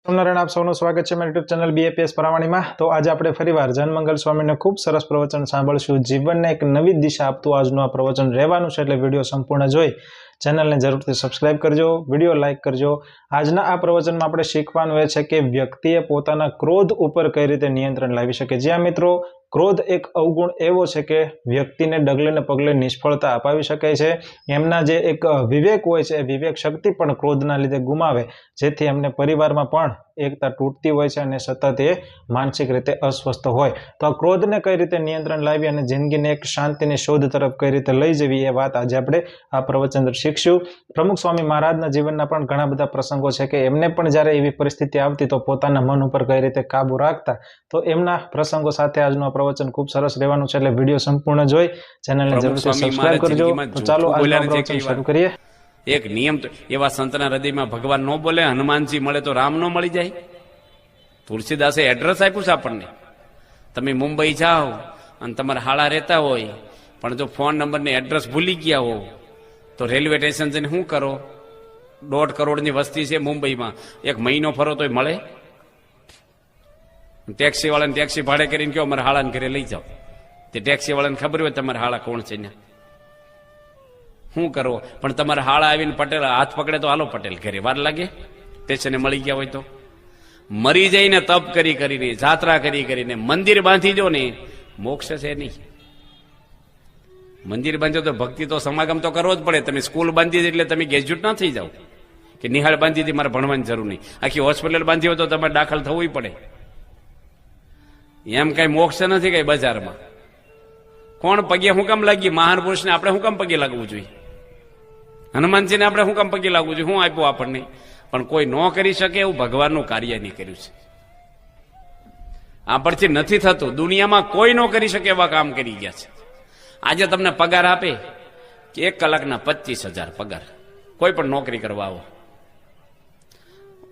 નારાયણ આપ સૌનું સ્વાગત છે મારી યુટ્યુબ ચેનલ બીએપીએસ પરાવાણીમાં। તો આજે આપણે ફરીવાર જનમંગલ સ્વામીને ખૂબ સરસ પ્રવચન સાંભળશું। જીવનને એક નવી દિશા આપતું આજનું આ પ્રવચન રહેવાનું છે, એટલે વિડીયો સંપૂર્ણ જોઈ ચેનલને જરૂરથી સબસ્ક્રાઇબ કરજો, વિડીયો લાઇક કરજો। આજના આ પ્રવચનમાં આપણે શીખવાનું એ છે કે વ્યક્તિએ પોતાના ક્રોધ ઉપર કઈ રીતે નિયંત્રણ લાવી શકે। જ્યાં મિત્રો ક્રોધ એક અવગુણ એવો છે કે વ્યક્તિને ડગલે ને પગલે નિષ્ફળતા અપાવી શકે છે। એમના જે એક વિવેક હોય છે, વિવેક શક્તિ પણ ક્રોધના લીધે ગુમાવે, જેથી એમને પરિવારમાં પણ એકતા તૂટતી હોય છે અને સતત એ માનસિક રીતે અસ્વસ્થ હોય। તો આ ક્રોધને કઈ રીતે નિયંત્રણ લાવી અને જિંદગીને એક શાંતિની શોધ તરફ કઈ રીતે લઈ જવી, એ વાત આજે આપણે આ પ્રવચન શીખશું। પ્રમુખ સ્વામી મહારાજના જીવનના પણ ઘણા બધા પ્રસંગો છે કે એમને પણ જ્યારે એવી પરિસ્થિતિ આવતી તો પોતાના મન ઉપર કઈ રીતે કાબુ રાખતા, તો એમના પ્રસંગો સાથે આજનું આ પ્રવચન ખૂબ સરસ રહેવાનું છે, એટલે વિડીયો સંપૂર્ણ જોઈ ચેનલને જરૂરથી સબસ્ક્રાઇબ કરજો। તો ચાલો આજનું પ્રવચન શરૂ કરીએ। એક નિયમ તો એવા સંતના હૃદયમાં ભગવાન ન બોલે, હનુમાનજી મળે તો રામ ન મળી જાય। તુલસીદાસે એડ્રેસ આપ્યું છે આપણને। તમે મુંબઈ જાઓ અને તમારા હાળા રહેતા હોય, પણ જો ફોન નંબર ને એડ્રેસ ભૂલી ગયા હો તો રેલવે સ્ટેશન જઈને શું કરો? 1.5 કરોડની વસ્તી છે મુંબઈમાં, એક મહિનો ફરો તોય મળે? ટેક્સી વાળાને ટેક્સી ભાડે કરીને કહો અમારા હાળાને ઘરે લઈ જાઓ, તે ટેક્સી વાળાને ખબર હોય તમારા હાળા કોણ છે ને શું કરો? પણ તમારા હાળા આવીને પટેલ હાથ પકડે તો હાલો પટેલ ઘરે, વાર લાગે? સ્ટેશને મળી ગયા હોય તો મરી જઈને તપ કરી કરીને, જાત્રા કરી કરીને મંદિર બાંધી દો ને, મોક્ષ છે નહીં। મંદિર બાંધો તો ભક્તિ તો સમાગમ તો કરવો જ પડે। તમે સ્કૂલ બાંધી એટલે તમે ગ્રેજ્યુએટ ના થઈ જાઓ કે નિહાળ બાંધી હતી મારે ભણવાની જરૂર નહીં, આખી હોસ્પિટલ બાંધી હોય તો તમારે દાખલ થવું પડે। એમ કઈ મોક્ષ નથી કઈ બજારમાં। કોણ પગે હું કામ લાગી? મહાન પુરુષને આપણે શું કામ પગે લાગવું જોઈએ? હનુમાનજીને આપણે શું કામ પગે લાગવું જોઈએ? શું આપ્યું આપણને? પણ કોઈ ન કરી શકે એવું ભગવાનનું કાર્ય નહીં કર્યું છે। આ પરથી નથી થતું, દુનિયામાં કોઈ ન કરી શકે એવા કામ કરી ગયા છે। આજે તમને પગાર આપે કે 1 કલાકના 25,000 પગાર, કોઈ પણ નોકરી કરવા આવો,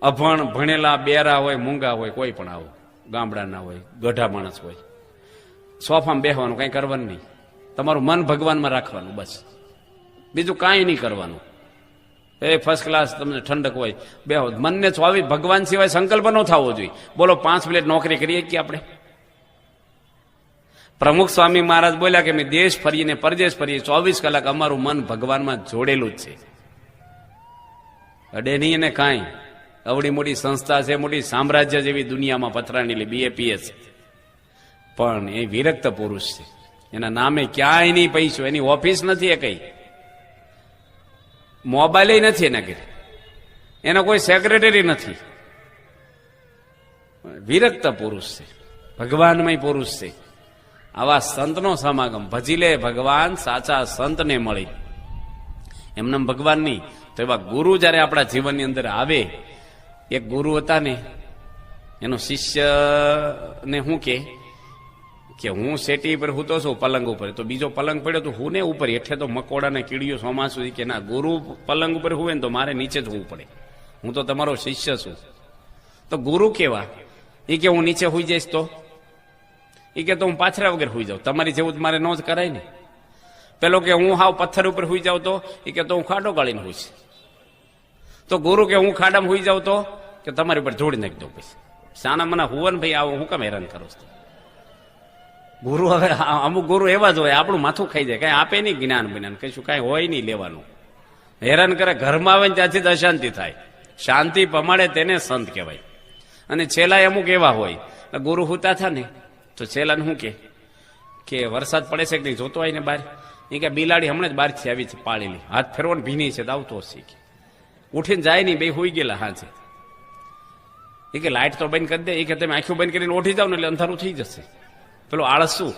અભણ ભણેલા બેરા હોય, મૂંગા હોય, કોઈ પણ આવો, ગામડાના હોય, ગઢા માણસ હોય, સોફામાં બેસવાનું, કઈ કરવાનું નહીં, તમારું મન ભગવાનમાં રાખવાનું, બસ બીજું કાંઈ નહીં કરવાનું। એ ફર્સ્ટ ક્લાસ તમને ઠંડક હોય, બેહો, મનને સ્વાભાવિક ભગવાન સિવાય સંકલ્પ ન થવો જોઈએ। બોલો 5 મિનિટ નોકરી કરીએ કે આપણે? પ્રમુખ સ્વામી મહારાજ બોલ્યા કે મેં દેશ ફરીને પરદેશ ફરીએ, 24 કલાક અમારું મન ભગવાનમાં જોડેલું જ છે, અડે નહીં એને કાંઈ। અવડી મોટી સંસ્થા છે, મોટી સામ્રાજ્ય જેવી દુનિયામાં પથરાણેલી બીએપીએસ, પણ એ વિરક્ત પુરુષ છે, એના નામે ક્યાંય નહીં પૈસો, એની ઓફિસ નથી, એ કઈ મોબાઈલ નથી એના ઘરે, એનો કોઈ સેક્રેટરી નથી, વિરક્ત પુરુષ છે, ભગવાનમય પુરુષ છે। આવા સંતનો સમાગમ ભજી લે ભગવાન, સાચા સંતને મળી, એમને ભગવાન નહીં તો એવા ગુરુ જયારે આપણા જીવનની અંદર આવે। એક ગુરુ હતા ને, એનો શિષ્ય ને શું કે હું સેટી પર હૂતો છું પલંગ ઉપર, તો બીજો પલંગ પડ્યો તો હું ને ઉપર, હેઠે તો મકોડા ને કીડીઓ ચોમાસું, કે ના ગુરુ પલંગ ઉપર હુવે ને તો મારે નીચે જ હોવું પડે, હું તો તમારો શિષ્ય છું। તો ગુરુ કેવા? એ કે હું નીચે હોઈ જઈશ તો? એ કે તો હું પાછરા વગર હોઈ જાઉં, તમારી જેવું મારે ન જ કરાય ને। પેલો કે હું હાવ પથ્થર ઉપર હોઈ જાઉં તો? એ કે તો હું ખાડો ગાળીને હોઈશ। તો ગુરુ કે હું ખાડામાં હોઈ જાઉં તો? કે તમારી ઉપર જોડી નાખી દઉં। પછી શાના મને હુવન ભાઈ આવો હું કેમ હેરાન કરો છો? ગુરુ હવે અમુક ગુરુ એવા જ હોય, આપણું માથું ખાઈ જાય, કઈ આપે નહીં જ્ઞાન જ્ઞાન, કશું કઈ હોય નહીં લેવાનું, હેરાન કરે, ઘરમાં આવે ને ત્યાંથી જ અશાંતિ થાય। શાંતિ પમાડે તેને સંત કહેવાય। અને છેલ્લા અમુક એવા હોય, ગુરુ હુતા થા ને તો છેલ્લાને શું કે વરસાદ પડે છે કે નહીં જોતો હોય ને બહાર? એ કે બિલાડી હમણાં જ બહારથી આવી છે પાળેલી, હાથ ફેરવાનું ભીની છે, આવતો હશે, ઉઠીને જાય નહીં, બે હોઈ ગયેલા હાજે। એ કે લાઇટ તો બંધ કરી દે, એ કે તમે આંખો બંધ કરીને ઉઠી જાવ ને એટલે અંધારું થઈ જશે। પેલું આળસ શું?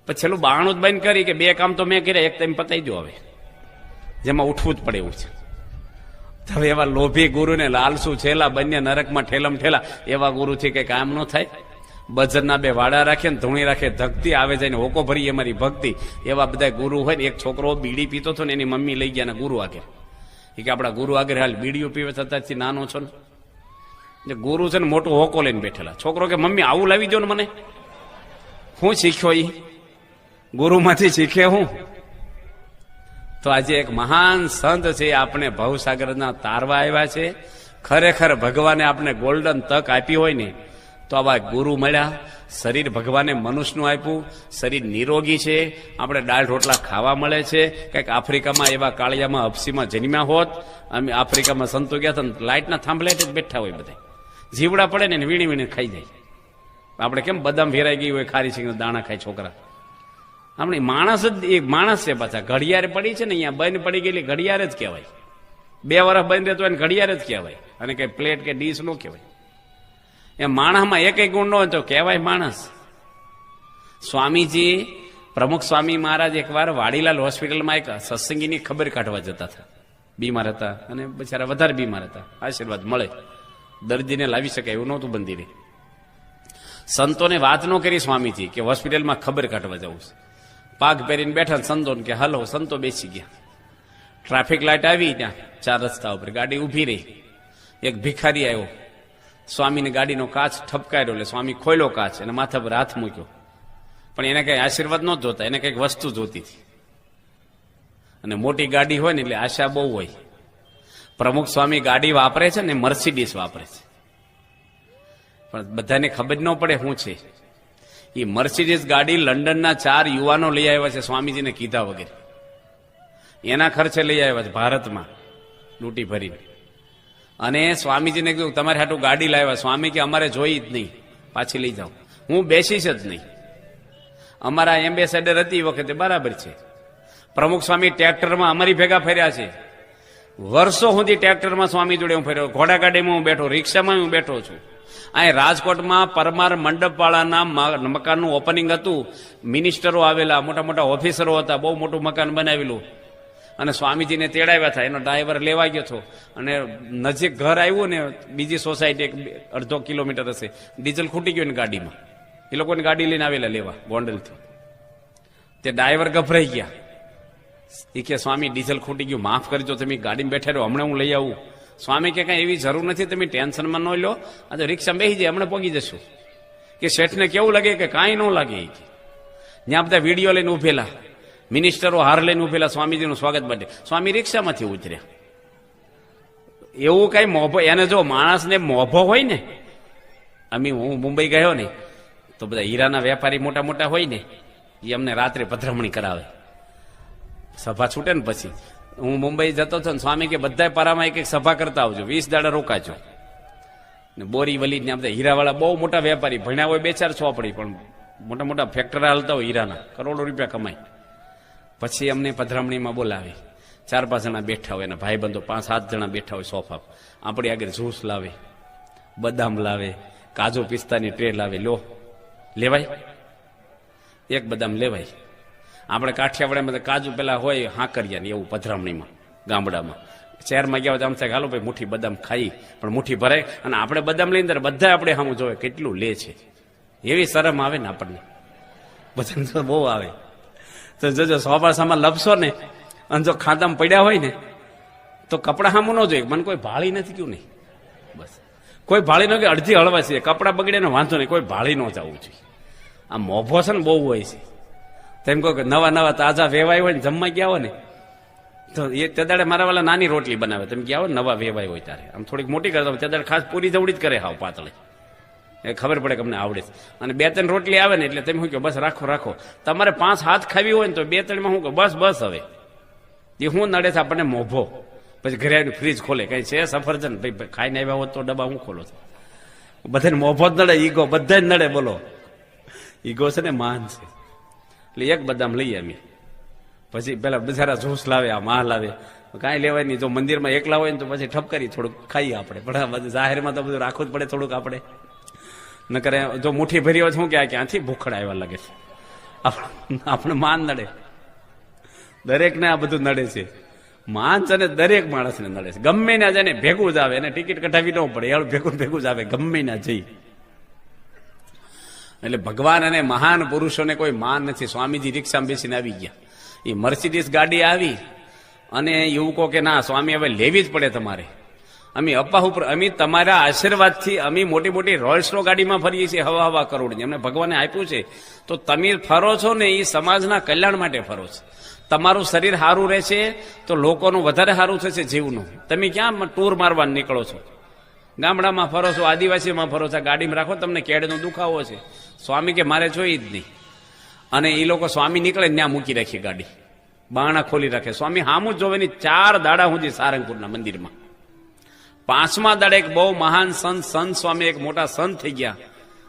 પછી છેલ્લું બાણું જ બંધ કરી કે 2 કામ તો મેં કર્યા, એક તમે પતાવી દો હવે, જેમાં ઉઠવું જ પડે એવું છે। હવે એવા લોભી ગુરુને લાલસુ છેલ્લા બંને નરકમાં ઠેલમ ઠેલા, એવા ગુરુથી કઈ કામ ન થાય। બજરના 2 વાડા રાખે ને ધૂણી રાખે, ધકતી આવે જાય ને હોકો ભરી અમારી ભક્તિ, એવા બધા ગુરુ હોય ને। એક છોકરો બીડી પીતો હતો ને, એની મમ્મી લઈ ગયા ને ગુરુ આગળ, એ કે આપણા ગુરુ આગળ હાલ બીડીઓ પીવે, થતાથી નાનો છો ને, ગુરુ છે ને મોટો હોકો લઈને બેઠેલા। છોકરો કે મમ્મી આવું લાવી દો ને મને, હું શીખ્યો? ઈ ગુરુમાંથી શીખે હું? તો આજે એક મહાન સંત છે, આપણે ભવસાગરના તારવા આવ્યા છે। ખરેખર ભગવાને આપણે ગોલ્ડન તક આપી હોય ને તો આવા ગુરુ મળ્યા. શરીર ભગવાને મનુષ્યનું આપ્યું, શરીર નિરોગી છે, આપણે દાળ રોટલા ખાવા મળે છે. કંઈક આફ્રિકામાં એવા કાળિયામાં હપસીમાં જન્મ્યા હોત, અમે આફ્રિકામાં સંતો ગયા હતા, લાઇટના થાંભલે જ બેઠા હોય બધા, જીવડા પડે ને વીણી વીણી ખાઈ જાય. આપણે કેમ બદામ વેરાઈ ગઈ હોય ખારી છે દાણા ખાય છોકરા. આપણે માણસ જ એક માણસ છે. પાછા ઘડિયાળ પડી છે ને અહીંયા બંધ પડી ગયેલી ઘડિયાળ જ કહેવાય. 2 વર્ષ બંધ રહેતો એને ઘડિયાળ જ કહેવાય, અને કઈ પ્લેટ કે ડીશ નો કહેવાય. એ માણસમાં એક ગુણ ન હોય તો કહેવાય માણસ. સ્વામીજી પ્રમુખ સ્વામી મહારાજ એકવાર વાડીલાલ હોસ્પિટલમાં એક સત્સંગીની ખબર કાઢવા જતા હતા. બીમાર હતા અને બિચારા વધારે બીમાર હતા. આશીર્વાદ મળે, દર્દીને લાવી શકાય એવું નહોતું બંધીને. સંતોને વાત ન કરી સ્વામીજી કે હોસ્પિટલમાં ખબર કાઢવા જવું છે. પાઘ પહેરીને બેઠા, સંતોને કે હલો. સંતો બેસી ગયા. ટ્રાફિક લાઇટ આવી, ત્યાં 4 રસ્તા ઉપર ગાડી ઉભી રહી. એક ભિખારી આવ્યો, સ્વામીની ગાડીનો કાચ ઠપકાર્યો, એટલે સ્વામી ખોલ્યો કાચ અને માથા પર હાથ મૂક્યો. પણ એને કઈ આશીર્વાદ ન જોતા, એને કઈક વસ્તુ જોતી હતી. અને મોટી ગાડી હોય ને એટલે આશા બહુ હોય. પ્રમુખ સ્વામી ગાડી વાપરે છે ને મર્સિડીઝ વાપરે છે, પણ બધાને ખબર ન પડે શું છે. એ મર્સિડીઝ ગાડી લંડનના 4 યુવાનો લઈ આવ્યા છે સ્વામીજીને કીધા વગેરે. એના ખર્ચે લઈ આવ્યા છે ભારતમાં લૂંટી ભરીને. અને સ્વામીજીને કીધું તમારે હાટું ગાડી લાવ્યા. સ્વામી કે અમારે જોઈ જ નહીં, પાછી લઈ જાઓ. હું બેસીશ જ નહીં. અમારા એમ્બેસેડર હતી એ વખતે બરાબર છે. પ્રમુખ સ્વામી ટ્રેક્ટરમાં અમારી ભેગા ફર્યા છે. વર્ષો સુધી ટ્રેક્ટરમાં સ્વામી જોડે હું ફર્યો, ઘોડા ગાડીમાં હું બેઠો, રિક્ષામાં હું બેઠો છું. અહીં રાજકોટમાં પરમાર મંડપવાળાના મકાનનું ઓપનિંગ હતું. મિનિસ્ટરો આવેલા, મોટા મોટા ઓફિસરો હતા, બહુ મોટું મકાન બનાવેલું. અને સ્વામીજીને તેડાવ્યા હતા. એનો ડ્રાઈવર લેવા ગયો હતો અને નજીક ઘર આવ્યું ને બીજી સોસાયટી 1.5 કિલોમીટર હશે, ડીઝલ ખૂટી ગયું ને ગાડીમાં. એ લોકોને ગાડી લઈને આવેલા લેવા ગોંડલથી. તે ડ્રાઈવર ગભરાઈ ગયા. એ કે સ્વામી ડીઝલ ખૂટી ગયું, માફ કરજો, તમે ગાડીમાં બેઠા રહો, હમણાં હું લઈ આવું. સ્વામી કે કઈ એવી જરૂર નથી, તમે ટેન્શનમાં ન લો, આ તો રિક્ષામાં બેસી જાય, હમણાં પહોંચી જશું. કે શેઠને કેવું લાગે કે કાંઈ ન લાગે. ત્યાં બધા વિડીયો લઈને ઉભેલા, મિનિસ્ટરો હાર લઈને ઉભેલા સ્વામીજીનું સ્વાગત માટે. સ્વામી રિક્ષામાંથી ઉતર્યા. એવું કઈ મોભો, એને જો માણસને મોભો હોય ને, હું મુંબઈ ગયો ને તો બધા હીરાના વેપારી મોટા મોટા હોય ને, એ અમને રાત્રે પધરામણી કરાવે. સભા છૂટે ને પછી હું મુંબઈ જતો હતો ને સ્વામી કે બધા પારામાં એક સભા કરતા આવજો, 20 દાડા રોકાજો. ને બોરીવલી ને બધા હીરાવાળા બહુ મોટા વેપારી, ભણ્યા હોય 2-4 ચોપડી, પણ મોટા મોટા ફેક્ટરી હાલતા હોય હીરાના, કરોડો રૂપિયા કમાય. પછી અમને પધરામણીમાં બોલાવે. 4-5 જણા બેઠા હોય, એના ભાઈબંધો 5-7 જણા બેઠા હોય સોફા. આપણી આગળ જ્યુસ લાવે, બદામ લાવે, કાજુ પિસ્તાની ટ્રે લાવે. લો લેવાય, એક બદામ લેવાય. આપણે કાઠિયાવાડમાં કાજુ પેલા હોય હાંકરિયા ને એવું પધરામણીમાં ગામડામાં. શહેરમાં ગયા હોય આમ થાય હાલો ભાઈ મુઠ્ઠી બદામ ખાઈ, પણ મુઠ્ઠી ભરાય અને આપણે બદામ લઈને બધા આપણે સામું જોવે કેટલું લે છે. એવી શરમ આવે ને આપણને, બધાને બહુ આવે. તો જોજો સોપાસામાં લપસો ને અને જો ખાતામાં પડ્યા હોય ને તો કપડા સામું ન જોઈએ. મને કોઈ ભાળી નથી કયું નહીં, બસ કોઈ ભાળી ન કે અડધી હળવા છે, કપડા બગડે ને વાંધો નહીં, કોઈ ભાળી ન જવું જોઈએ. આ મોભો છે ને બહુ હોય છે. તેમ કહો કે નવા નવા તાજા વેવાય હોય ને જમવા ગયા હોય ને તો એ તે દાડે મારા વાળા નાની રોટલી બનાવે. તમે ગયા હોય નવા વેવાય હોય ત્યારે આમ થોડીક મોટી કરતા હોય, તે દાડે ખાસ પૂરી જવડી જ કરે, હાવ પાતળી, એ ખબર પડે કે અમને આવડે છે. અને 2-3 રોટલી આવે ને એટલે તમે શું કહો બસ રાખો રાખો. તમારે 5 હાથ ખાવી હોય ને તો 2-3 શું કહો બસ બસ. હવે એ શું નડે છે આપણને મોભો. પછી ઘરે આવીને ફ્રીજ ખોલે, કઈ છે સફરજન, ભાઈ ખાઈને આવ્યા હોત તો ડબ્બા હું ખોલો છો. બધાને મોભો જ નડે, ઈગો બધા જ નડે. બોલો ઈગો છે ને માન છે. એટલે એક બદામ લઈએ અમે, પછી પેલા બિચારા જ્યુસ લાવે, આ માહ લાવે, કાંઈ લેવાય નહીં. જો મંદિરમાં એકલા હોય ને તો પછી ઠપકારી થોડુંક ખાઈએ આપણે, પણ બધું જાહેરમાં તો બધું રાખવું જ પડે થોડુંક આપણે. ન કરે જો મુઠ્ઠી ભરી હોય શું કે ક્યાંથી ભૂખડા આવ્યા લાગે છે. આપણે માન નડે, દરેકને આ બધું નડે છે. માન છે ને દરેક માણસને નડે છે. ગમે ના જાય ને ભેગું જ આવે, એને ટિકિટ કઢાવી ન પડે, એનું ભેગું ભેગું જ આવે, ગમે ના જઈ. એટલે ભગવાન અને મહાન પુરુષોને કોઈ માન નથી. સ્વામીજી રિક્ષામાં બેસીને આવી ગયા, એ મર્સિડીઝ ગાડી આવી અને યુવકો કે ના સ્વામી હવે લેવી જ પડે તમારે. અમે તમારા આશીર્વાદથી અમે મોટી મોટી રોયલ્સનો ગાડીમાં ફરીએ છીએ, હવા કરોડની અમને ભગવાને આપ્યું છે. તો તમે ફરો છો ને એ સમાજના કલ્યાણ માટે ફરો છો. તમારું શરીર સારું રહેશે તો લોકોનું વધારે સારું થશે જીવનું. તમે ક્યાં ટૂર મારવા નીકળો છો? ગામડામાં ફરો છો, આદિવાસીમાં ફરો છો, ગાડીમાં રાખો, તમને કેડનો દુખાવો છે. સ્વામી કે મારે જોઈ જ નહીં. અને એ લોકો સ્વામી નીકળે ત્યાં મૂકી રાખી ગાડી, બારણા ખોલી રાખે. સ્વામી હામું જ જોવે નહીં 4 દાડા સુધી સારંગપુરના મંદિરમાં. 5મા દાડે એક બહુ મહાન સંત સ્વામી, એક મોટા સંત થઈ ગયા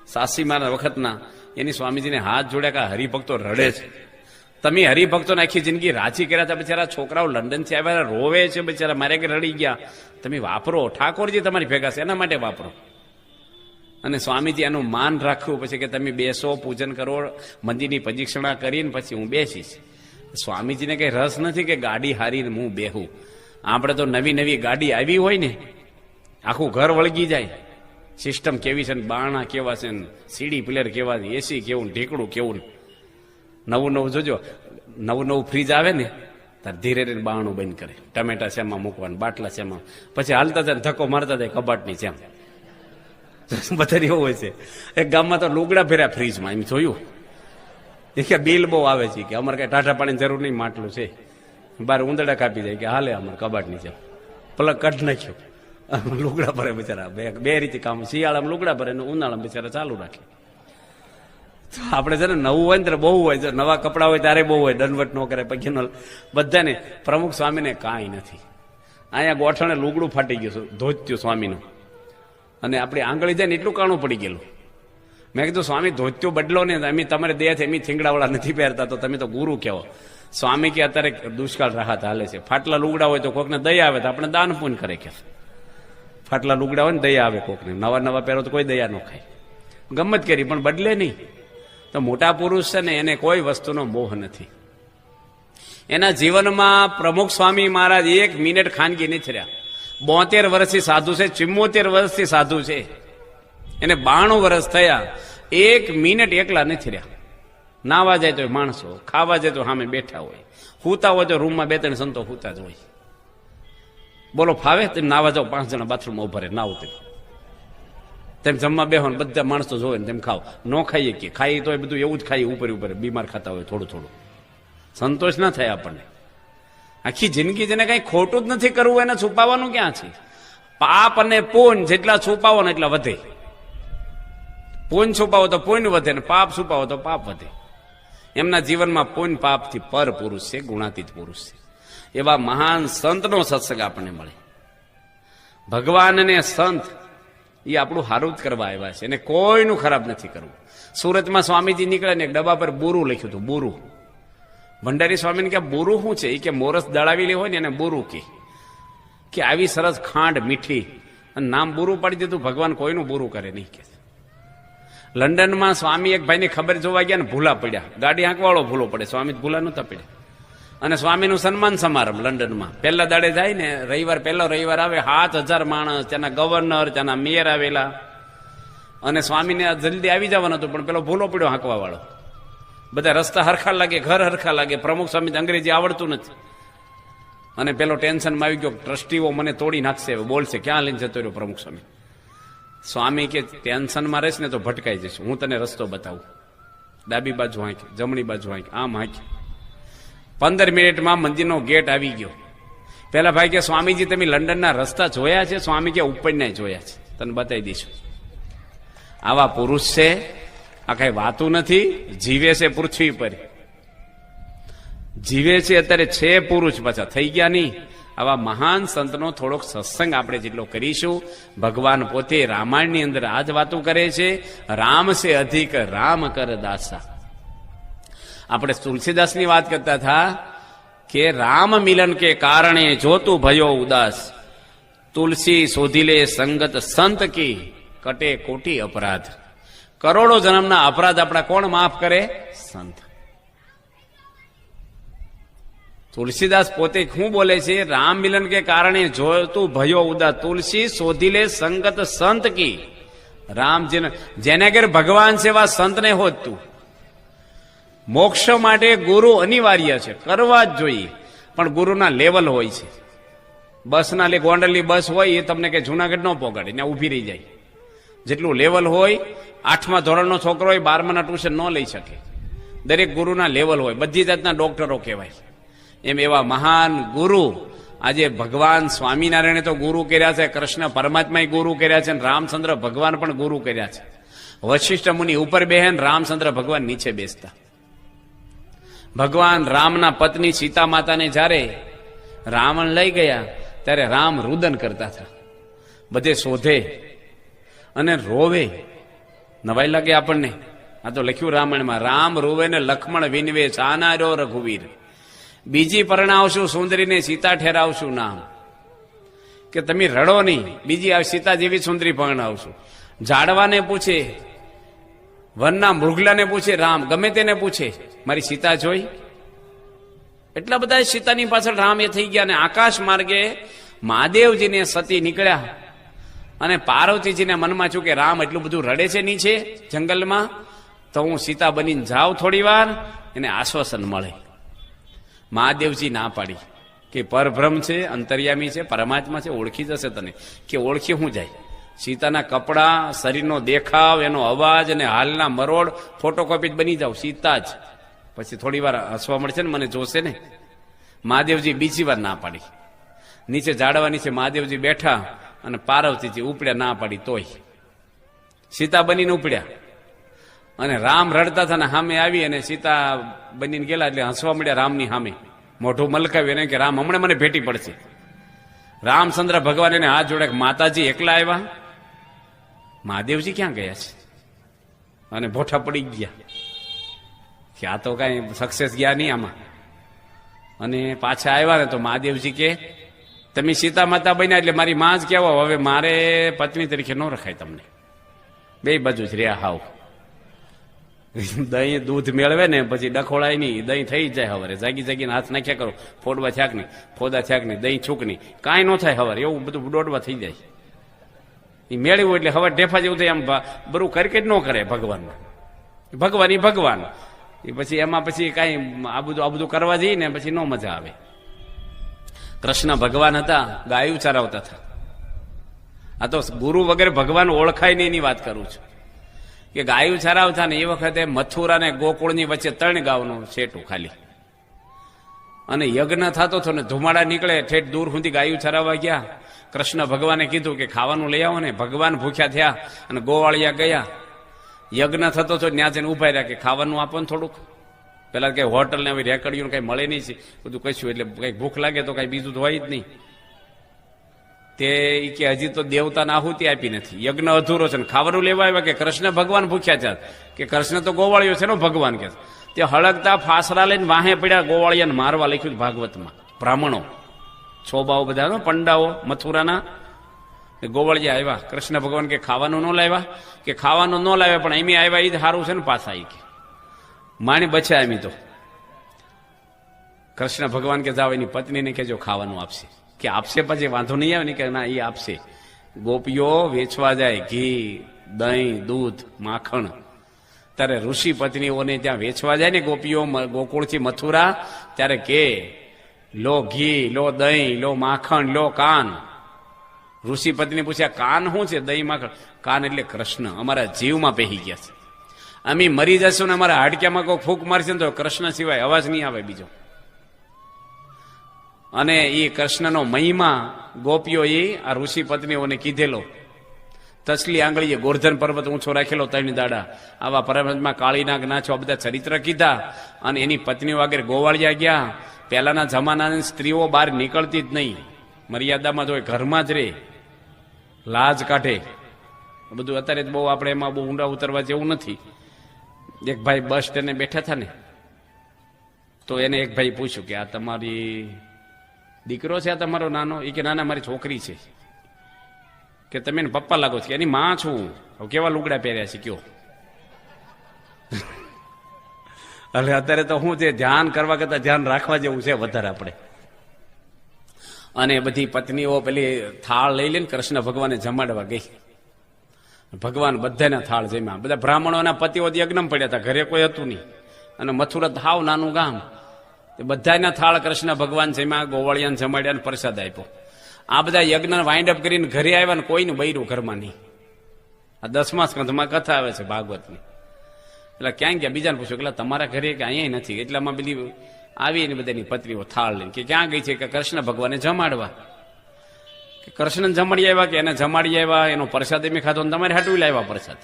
સાસીમાના વખતના, એની સ્વામીજીને હાથ જોડ્યા કે હરિભક્તો રડે છે. તમે હરિભક્તોને આખી જિંદગી રાજી કર્યા હતા, બિચારા છોકરાઓ લંડનથી આવ્યા રોવે છે, બિચારા મારે કે રડી ગયા. તમે વાપરો, ઠાકોરજી તમારી ભેગા છે, એના માટે વાપરો. અને સ્વામીજી એનું માન રાખવું પછી કે તમે બેસો, પૂજન કરો, મંદિરની પ્રદક્ષિણા કરીને પછી હું બેસીશ. સ્વામીજીને કઈ રસ નથી કે ગાડી હારીને હું બેહું. આપણે તો નવી નવી ગાડી આવી હોય ને, આખું ઘર વળગી જાય. સિસ્ટમ કેવી છે, બારણા કેવા છે, સીડી પ્લેયર કેવા છે, એસી કેવું, ઢીકડું કેવું. નવું નવું જોજો, નવું ફ્રીજ આવે ને તાર ધીરે ધીરે બારણું બંધ કરે. ટમેટા શેમાં મૂકવાનું, બાટલા શેમાં, પછી હાલતા જાય ધક્કો મારતા જાય કબાટની જેમ. બધા એવું હોય છે. એક ગામમાં તો લુગડા ફેર્યા ફ્રીજમાં, એમ જોયું. એ કે બિલ બહુ આવે છે કે અમારે કઈ ટાટા પાણીની જરૂર નહીં, માટલું છે. બાર ઉંદરડા કાપી જાય કે હાલે અમારે કબાટની જેમ. પ્લગ કાઢ નાખ્યો, લુગડા ભરે બિચારા. બે રીતે કામ, શિયાળામાં લુગડા ભરે ને ઉનાળામાં બિચારા ચાલુ રાખે. આપણે છે ને નવું હોય ને બહુ હોય છે, નવા કપડા હોય ત્યારે બહુ હોય, દંડવટ ન કરે પગીનો બધાને. પ્રમુખ સ્વામીને કાંઈ નથી. અહીંયા ગોઠણે લુગડું ફાટી ગયું, ધોત્યું સ્વામીનું, અને આપણી આંગળી જાય ને એટલું કાણું પડી ગયેલું. મેં કીધું સ્વામી ધોત્યું બદલો ને, અમે તમારે દેહ એમ થીંગડાવાળા નથી પહેરતા, તો તમે તો ગુરુ કહેવો. સ્વામી કે અત્યારે દુષ્કાળ રાહત હાલે છે, ફાટલા લુગડા હોય તો કોકને દયા આવે તો આપણે દાન પૂન કરે કે. ફાટલા લુગડા હોય ને દયા આવે કોકને, નવા નવા પહેરો તો કોઈ દયા ન ખાય. ગમત કરી પણ બદલે નહીં. તો મોટા પુરુષ છે ને એને કોઈ વસ્તુનો મોહ નથી. એના જીવનમાં પ્રમુખ સ્વામી મહારાજ 1 મિનિટ ખાનગી નથી રહ્યા. 72 વર્ષથી સાધુ છે, 74 વર્ષથી સાધુ છે, એને 92 વર્ષ થયા. 1 મિનિટ એકલા નથી રહ્યા. નાવા જાય તો માણસો, ખાવા જાય તો સામે બેઠા હોય, સૂતા હોય તો રૂમમાં 2-3 સંતો સૂતા જ હોય. બોલો ફાવે તેમ નાવા જાઓ, 5 જણા બાથરૂમમાં ઉભા રહે, નાવું તેમ જમવા બેહો ને બધા માણસો જોવે ને તેમ ખાઓ. ન ખાઈએ કે ખાઈએ તો એ બધું એવું જ ખાઈએ, ઉપર બીમાર ખાતા હોય થોડું થોડું. સંતોષ ના થાય આપણને. આખી જિંદગી જેને કઈ ખોટું જ નથી કરવું એને છુપાવવાનું ક્યાં છે? પાપ અને પુણ્ય જેટલા છુપાવો ને એટલા વધે. પુણ્ય છુપાવો તો પુણ્ય વધે, ને પાપ છુપાવો તો પાપ વધે. એમના જીવનમાં પુણ્ય પાપથી પર પુરુષ છે, ગુણાતીત પુરુષ છે. એવા મહાન સંતનો સત્સંગ આપણને મળે. ભગવાન અને સંત એ આપણું હારું જ કરવા આવ્યા છે, એને કોઈનું ખરાબ નથી કરવું. સુરતમાં સ્વામીજી નીકળે ને એક ડબ્બા પર બોરું લખ્યું હતું, બોરું. ભંડારી સ્વામીને કે બોરું શું છે? એ કે મોરસ દળાવેલી હોય ને એને બોરું કે આવી સરસ ખાંડ મીઠી, અને નામ બોરું પાડી દીધું. ભગવાન કોઈનું બોરું કરે નહીં કે. લંડનમાં સ્વામી એક ભાઈની ખબર જોવા ગયા ને ભૂલા પડ્યા. ગાડી હાંકવાળો ભૂલો પડે, સ્વામી ભૂલા નહોતા પડ્યા. અને સ્વામીનું સન્માન સમારંભ લંડનમાં પહેલા દાડે જાય ને, પહેલો રવિવાર આવે, 7000 માણસ, ત્યાંના ગવર્નર, ત્યાંના મેયર આવેલા. અને સ્વામીને જલ્દી આવી જવાનું હતું, પણ પેલો ભૂલો પડ્યો હાંકવા વાળો. બધા રસ્તા હરખા લાગે, ઘર હરખા લાગે. પ્રમુખ સ્વામી અંગ્રેજી આવડતું નથી, અને પેલો ટેન્શનમાં આવી ગયો, ટ્રસ્ટીઓ મને તોડી નાખશે, બોલશે, ક્યાં લઈને જતો રહ્યો પ્રમુખ સ્વામી. સ્વામી કે ટેન્શનમાં રહેશ ને તો ભટકાઈ જશે, હું તને રસ્તો બતાવું. ડાબી બાજુ હાંક, જમણી બાજુ હાંક, આમ હાંક. 15 મિનિટમાં મંદિરનો ગેટ આવી ગયો. પેલા ભાઈ કે સ્વામીજી તમે લંડનના રસ્તા જોયા છે? સ્વામી કે ઉપરના જોયા છે, તને બતાવી દઈશું. આવા પુરુષ છે, આ કઈ વાતું નથી. જીવે છે પૃથ્વી પર, જીવે છે અત્યારે, છે પુરુષ, પાછા થઈ ગયા નહીં. આવા મહાન સંતનો થોડોક સત્સંગ આપણે જેટલો કરીશું. ભગવાન પોતે રામાયણની અંદર આ જ વાતો કરે છે, રામ સે અધિક રામ કર દાસા. આપણે તુલસીદાસની વાત કરતા હતા કે રામ મિલન કે કારણે જોતું ભયો ઉદાસ, તુલસી શોધી લે સંગત સંત કી, કટે કોટી અપરાધ. કરોડો જન્મના અપરાધ આપણા કોણ માફ કરે? સંત. તુલસીદાસ પોતે શું બોલે છે? રામ મિલન કે કારણે જોતું ભયો ઉદાસ, તુલસી શોધી લે સંગત સંત કી. રામ જેને ઘેર ભગવાન સેવા સંતને હોત તું. મોક્ષ માટે ગુરુ અનિવાર્ય છે, કરવા જ જોઈએ, પણ ગુરુના લેવલ હોય છે. બસના ગોંડલની બસ હોય એ તમને કે જુનાગઢ ન પોગાડે, ત્યાં ઊભી રહી જાય. જેટલું લેવલ હોય, 8મા ધોરણનો છોકરો હોય 12માના ટ્યુશન ન લઈ શકે. દરેક ગુરુના લેવલ હોય, બધી જાતના ડોક્ટરો કહેવાય. એમ એવા મહાન ગુરુ આજે ભગવાન સ્વામિનારાયણે તો ગુરુ કર્યા છે, કૃષ્ણ પરમાત્માએ ગુરુ કર્યા છે, અને રામચંદ્ર ભગવાન પણ ગુરુ કર્યા છે. વશિષ્ઠ મુનિ ઉપર બેહે, રામચંદ્ર ભગવાન નીચે બેસતા. ભગવાન રામના પત્ની સીતા માતાને જ્યારે રાવણ લઈ ગયા ત્યારે રામ રુદન કરતા હતા, બધે શોધે અને રોવે. નવાઈ લાગે આપણને. આ તો લખ્યું રામાયણમાં, રામ રોવે ને લક્ષ્મણ વિનવે છાનાર્યો રઘુવીર. બીજી પરણાવશું સુંદરીને સીતા ઠેરાવશું નામ. કે તમે રડો નહીં, બીજી આ સીતા જેવી સુંદરી પરણાવશું. ઝાડવાને પૂછે, વનના મૃગલાને પૂછે, રામ ગમે તેને પૂછે, મારી સીતા જોઈ? એટલા બધા સીતાની પાછળ રામ એ થઈ ગયા. અને આકાશ માર્ગે મહાદેવજીને સતી નીકળ્યા અને પાર્વતીજીને મનમાં છું કે રામ એટલું બધું રડે છે નીચે જંગલમાં, તો હું સીતા બનીને જાઉં થોડી વાર, એને આશ્વાસન મળે. મહાદેવજી ના પાડી કે પરબ્રહ્મ છે, અંતર્યામી છે, પરમાત્મા છે, ઓળખી જશે તને. કે ઓળખી હું જાય? સીતાના કપડા, શરીરનો દેખાવ, એનો અવાજ અને હાલના મરોડ ફોટોકોપી જ બની જાવ, સીતા જ. પછી થોડી વાર હસવા મળશે ને, મને જોશે ને. મહાદેવજી બીજી વાર ના પાડી. નીચે ઝાડવા નીચે મહાદેવજી બેઠા અને પાર્વતીજી ઉપડ્યા, ના પાડી તોય સીતા બનીને ઉપડ્યા. અને રામ રડતા હતા ને સામે આવી અને સીતા બનીને ગયેલા એટલે હસવા મળ્યા રામની સામે. મોઢું મલકાવ્યું એને કે રામ હમણાં મને ભેટી પડશે. રામચંદ્ર ભગવાન એને હાથ જોડે, માતાજી એકલા આવ્યા, મહાદેવજી ક્યાં ગયા છે? અને ભોઠા પડી ગયા કે આ તો કઈ સક્સેસ ગયા નહીં આમાં. અને પાછા આવ્યા ને તો મહાદેવજી કે તમે સીતા માતા બન્યા એટલે મારી માં જ કહેવો, હવે મારે પત્ની તરીકે ન રખાય તમને. બે બાજુ જ રહ્યા હાવ. દહીં દૂધ મેળવે ને પછી ડખોળાય નહીં, દહીં થઈ જાય હવારે. જાગી જાગીને હાથ નાખ્યા કરો, ફોડવા થયાક નહીં, ફોદા થયાક નહીં, દહીં છૂક નહીં, કાંઈ ન થાય હવારે. એવું બધું દોડવા થઈ જાય. એ મેળવ્યું એટલે હવે ઢેફા જેવું થાય. આમ બરું કરી ન કરે ભગવાનમાં. ભગવાન એ ભગવાન. એ પછી એમાં પછી કાંઈ આ બધું કરવા જઈએ ને પછી ન મજા આવે. કૃષ્ણ ભગવાન હતા, ગાયું ચરાવતા હતા. આ તો ગુરુ વગેરે ભગવાન ઓળખાય નહીં એની વાત કરું છું. કે ગાયું ચરાવતા ને એ વખતે મથુરા ને ગોકુળની વચ્ચે 3 ગાવનું સેટું ખાલી. અને યજ્ઞ થતો હતો ને ધુમાડા નીકળે, ઠેઠ દૂર સુધી ગાયું ચરાવવા ગયા. કૃષ્ણ ભગવાને કીધું કે ખાવાનું લઈ આવો ને. ભગવાન ભૂખ્યા થયા અને ગોવાળિયા ગયા. યજ્ઞ થતો હતો ત્યાં જઈને ઉભા રહ્યા કે ખાવાનું આપો ને થોડુંક. પેલા કઈ હોટલ ને રેકડીયું કઈ મળે નહીં છે બધું કશું, એટલે કઈ ભૂખ લાગે તો કઈ બીજું તો હોય જ નહીં. તે કે હજી તો દેવતાને આહુતિ આપી નથી, યજ્ઞ અધૂરો છે. ખાવાનું લેવા આવ્યા કે કૃષ્ણ ભગવાન ભૂખ્યા છે. કે કૃષ્ણ તો ગોવાળિયો છે ને ભગવાન કે. તે હળગતા ફાસરા લઈને વાહે પડ્યા ગોવાળિયાને મારવા, લખ્યું ભાગવતમાં. બ્રાહ્મણો છોબાઓ બધા પંડાઓ મથુરાના ગોવાળિયા આવ્યા. કૃષ્ણ ભગવાન કે ખાવાનું ન લાવ્યા? કે ખાવાનું ન લાવ્યા પણ એમ આવ્યા એ જ સારું છે ને પાછા. એ કે માણી બચ્યા એમ તો. કૃષ્ણ ભગવાન કે જાઓ એની પત્નીને કહેજો ખાવાનું આપશે. કે આપશે પછી વાંધો નહીં આવે ને? કે ના, એ આપશે. ગોપીઓ વેચવા જાય ઘી, દહીં, દૂધ, માખણ. ત્યારે ઋષિ પત્નીઓને ત્યાં વેચવા જાય ને ગોપીઓ ગોકુળથી મથુરા, ત્યારે કે લો ઘી, લો દહીં, લો માખણ, લો કાન. ઋષિ પત્ની પૂછ્યા કાન શું છે? દહીં માખણ. કાન એટલે કૃષ્ણ અમારા જીવમાં પહેરી ગયા છે. અમે મરી જશું ને અમારા હાડક્યામાં કોઈ ફૂંક મારશે ને તો કૃષ્ણ સિવાય અવાજ નહીં આવે બીજો. અને એ કૃષ્ણનો મહિમા ગોપીઓ એ આ ઋષિ પત્નીઓને કીધેલો. તસલી આંગળીએ ગોર્ધન પર્વત ઊંચો રાખેલો 3 દાડા. આવા પર્વતમાં કાળીનાગ નાચો, આ બધા ચરિત્ર કીધા. અને એની પત્નીઓ આગળ ગોવાળિયા ગયા. પહેલાના જમાનાની સ્ત્રીઓ બહાર નીકળતી જ નહીં, મર્યાદામાં જ હોય, ઘરમાં જ રહે, લાજ કાઢે. બધું અત્યારે બહુ આપણે એમાં બહુ ઊંડા ઉતરવા જેવું નથી. એક ભાઈ બસ સ્ટેન્ડે બેઠા હતા ને, તો એને એક ભાઈ પૂછ્યું કે આ તમારી દીકરો છે, આ તમારો નાનો? એ કે નાના મારી છોકરી છે. કે તમે એને પપ્પા લાગો છો? કે એની માં છું. કેવા લુગડા પહેર્યા છે કયો? એટલે અત્યારે તો શું છે, ધ્યાન કરવા કરતા ધ્યાન રાખવા જેવું છે વધારે આપણે. અને બધી પત્નીઓ પેલી થાળ લઈ લઈને કૃષ્ણ ભગવાને જમાડવા ગઈ. ભગવાન બધાના થાળ જમ્યા. બધા બ્રાહ્મણોના પતિઓ યજ્ઞમાં પડ્યા હતા, ઘરે કોઈ હતું નહીં. અને મથુરા હાવ નાનું ગામ. બધાના થાળ કૃષ્ણ ભગવાન જમ્યા, ગોવાળિયાને જમાડ્યા અને પ્રસાદ આપ્યો. આ બધા યજ્ઞ વાઇન્ડ અપ કરીને ઘરે આવ્યા ને કોઈનું બૈરું ઘરમાં નહીં. આ 10મા સ્કંધમાં કથા આવે છે ભાગવતની. એટલે ક્યાં ગયા? બીજાને પૂછ્યું એટલે તમારા ઘરે કે અહીંયા નથી. એટલામાં પેલી આવીને બધાની પત્નીઓ થાળ લઈને કે ક્યાં ગઈ છે કે કૃષ્ણ ભગવાને જમાડવા. કે કૃષ્ણ જમાડી આવ્યા કે એને જમાડી આવ્યા, એનો પ્રસાદ એમ ખાધો ને તમારે હાટું લાવ્યા પ્રસાદ.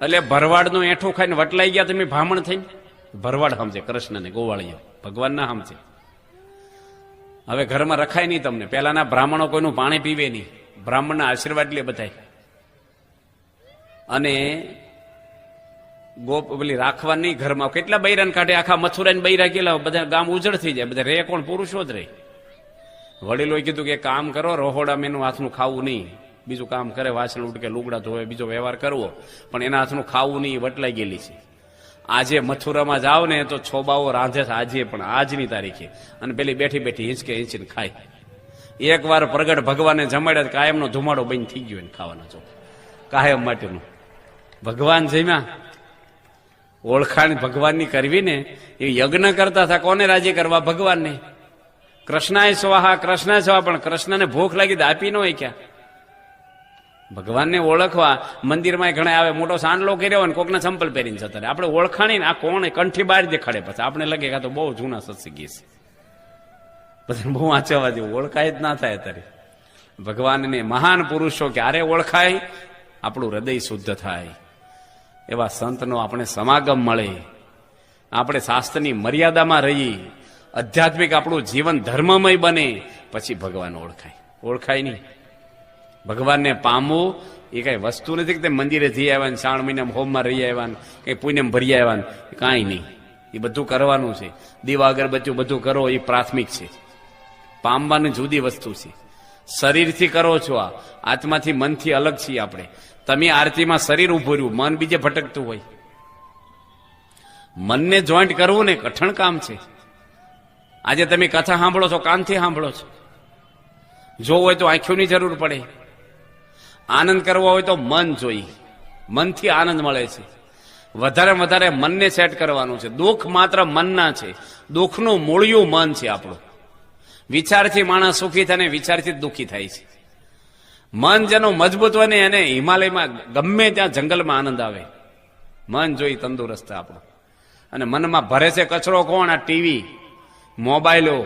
એટલે ભરવાડનું એઠું ખાઈને વટલાઈ ગયા તમે ભામણ થઈને. ભરવાડ સમજે કૃષ્ણને, ગોવાળિયો ભગવાન ના સમજે. હવે ઘરમાં રખાય નહીં તમને. પહેલાના બ્રાહ્મણો કોઈનું પાણી પીવે નહીં, બ્રાહ્મણના આશીર્વાદ લે બધાય. અને ગોપ પેલી રાખવા નહીં ઘરમાં. કેટલા બૈરાને કાઢે, આખા મથુરાને બૈરા ગયેલા, બધા ગામ ઉજળ થઈ જાય. બધા રે કોણ? પુરુષો જ રહે. વડીલોએ કીધું કે કામ કરો, રહોડામાં એનું હાથનું ખાવું નહીં. બીજું કામ કરે, વાસણ ઉટકે, લુગડા ધોવે, બીજો વ્યવહાર કરવો, પણ એના હાથનું ખાવું નહીં. વટલાઈ ગયેલી છે. આજે મથુરામાં જાવ ને તો છોબાઓ રાંધે છે આજે પણ, આજની તારીખે. અને પેલી બેઠી બેઠી હિંચકે હિંચીને ખાય. એક વાર પ્રગટ ભગવાને જમાડ્યા, કાયમનો ધુમાડો બંધ થઈ ગયો ખાવાનો છો, કાયમ માટેનું. ભગવાન જમ્યા. ઓળખાણ ભગવાનની કરવી ને એ યજ્ઞ કરતા હતા. કોને રાજી કરવા? ભગવાનને. કૃષ્ણાય સ્વાહા, કૃષ્ણ સ્વાહા, પણ કૃષ્ણને ભૂખ લાગી તો આપી ન હોય ક્યાં? ભગવાનને ઓળખવા મંદિરમાં ઘણા આવે, મોટો સાંડલો કર્યો હોય ને કોકના ચંપલ પહેરીને જતા રહે. આપણે ઓળખાણી ને આ કોણ કંઠી બહાર દેખાડે, પછી આપણે લાગે કે આ તો બહુ જૂના સત્સંગી છે, બધાને બહુ વાંચવા જેવું. ઓળખાય જ ના થાય અત્યારે. ભગવાનને મહાન પુરુષો ક્યારે ઓળખાય? આપણું હૃદય શુદ્ધ થાય, એવા સંતનો આપણે સમાગમ મળે, આપણે શાસ્ત્રની મર્યાદામાં રહીએ, આધ્યાત્મિક આપણું જીવન ધર્મમય બને, પછી ભગવાન ઓળખાય. ઓળખાય નહીં. ભગવાનને પામવું એ કઈ વસ્તુ નથી કે તે મંદિરે જઈ આવ્યા ને 3 મહિના હોમમાં રહી આવ્યા ને કઈ પુણ્યમ ભરી આવ્યા ને, કાંઈ નહીં. એ બધું કરવાનું છે. દીવા અગરબત્તીઓ બધું કરો, એ પ્રાથમિક છે. પામવાની જુદી વસ્તુ છે. શરીરથી કરો છો, આ આત્માથી મનથી અલગ છીએ આપણે. તમે આરતીમાં શરીર ઉભું રહ્યું, મન બીજે ભટકતું હોય. મનને જોઈન્ટ કરવું ને કઠણ કામ છે. આજે તમે કથા સાંભળો છો, કાનથી સાંભળો છો. જોવું હોય તો આંખોની જરૂર પડે. આનંદ કરવો હોય તો મન જોઈ, મનથી આનંદ મળે છે. વધારે વધારે મનને સેટ કરવાનું છે. દુઃખ માત્ર મનના છે. દુઃખનું મૂળિયું મન છે આપણું. વિચારથી માણસ સુખી થાય ને વિચારથી દુઃખી થાય છે. મન જેનું મજબૂત હોય ને એને હિમાલયમાં ગમે ત્યાં જંગલમાં આનંદ આવે. મન જોઈ તંદુરસ્ત આપણું. અને મનમાં ભરે છે કચરો કોણ? આ ટીવી, મોબાઈલો,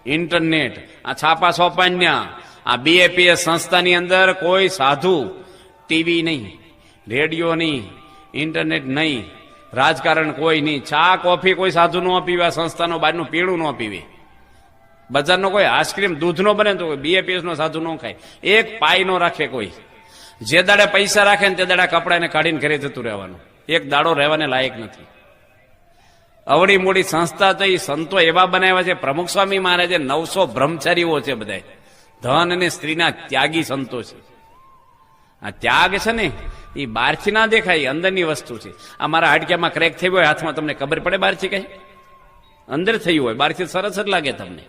ઇન્ટરનેટ, આ છાપા સોપાન્યા. આ BAPS સંસ્થાની અંદર કોઈ સાધુ ટીવી નહીં, રેડિયો નહીં, ઇન્ટરનેટ નહીં, રાજકારણ કોઈ નહીં, ચા કોફી કોઈ સાધુ ન પીવે, સંસ્થાનો બહારનું પીણું ન પીવે, બજારનો કોઈ આઈસ્ક્રીમ દૂધનો બને તો BAPS નો સાધુ ન ખાય, એક પાય નો રાખે કોઈ. જે દાડે પૈસા રાખે ને તે દાડે કપડાને કાઢીને ઘરે જતું રહેવાનું. એક દાડો રહેવાને લાયક નથી. અવળી મોડી સંસ્થા તો એ સંતો એવા બનાવ્યા છે. પ્રમુખ સ્વામી મહારાજે 900 બ્રહ્મચારીઓ છે બધા, ધન અને સ્ત્રીના ત્યાગી સંતો છે. આ ત્યાગ છે ને એ બહારથી ના દેખાય, અંદરની વસ્તુ છે. આ મારા હાડક્યામાં ક્રેક થયો હોય હાથમાં, તમને ખબર પડે બહારથી કઈ? અંદર થયું હોય, બહારથી સરસ જ લાગે તમને.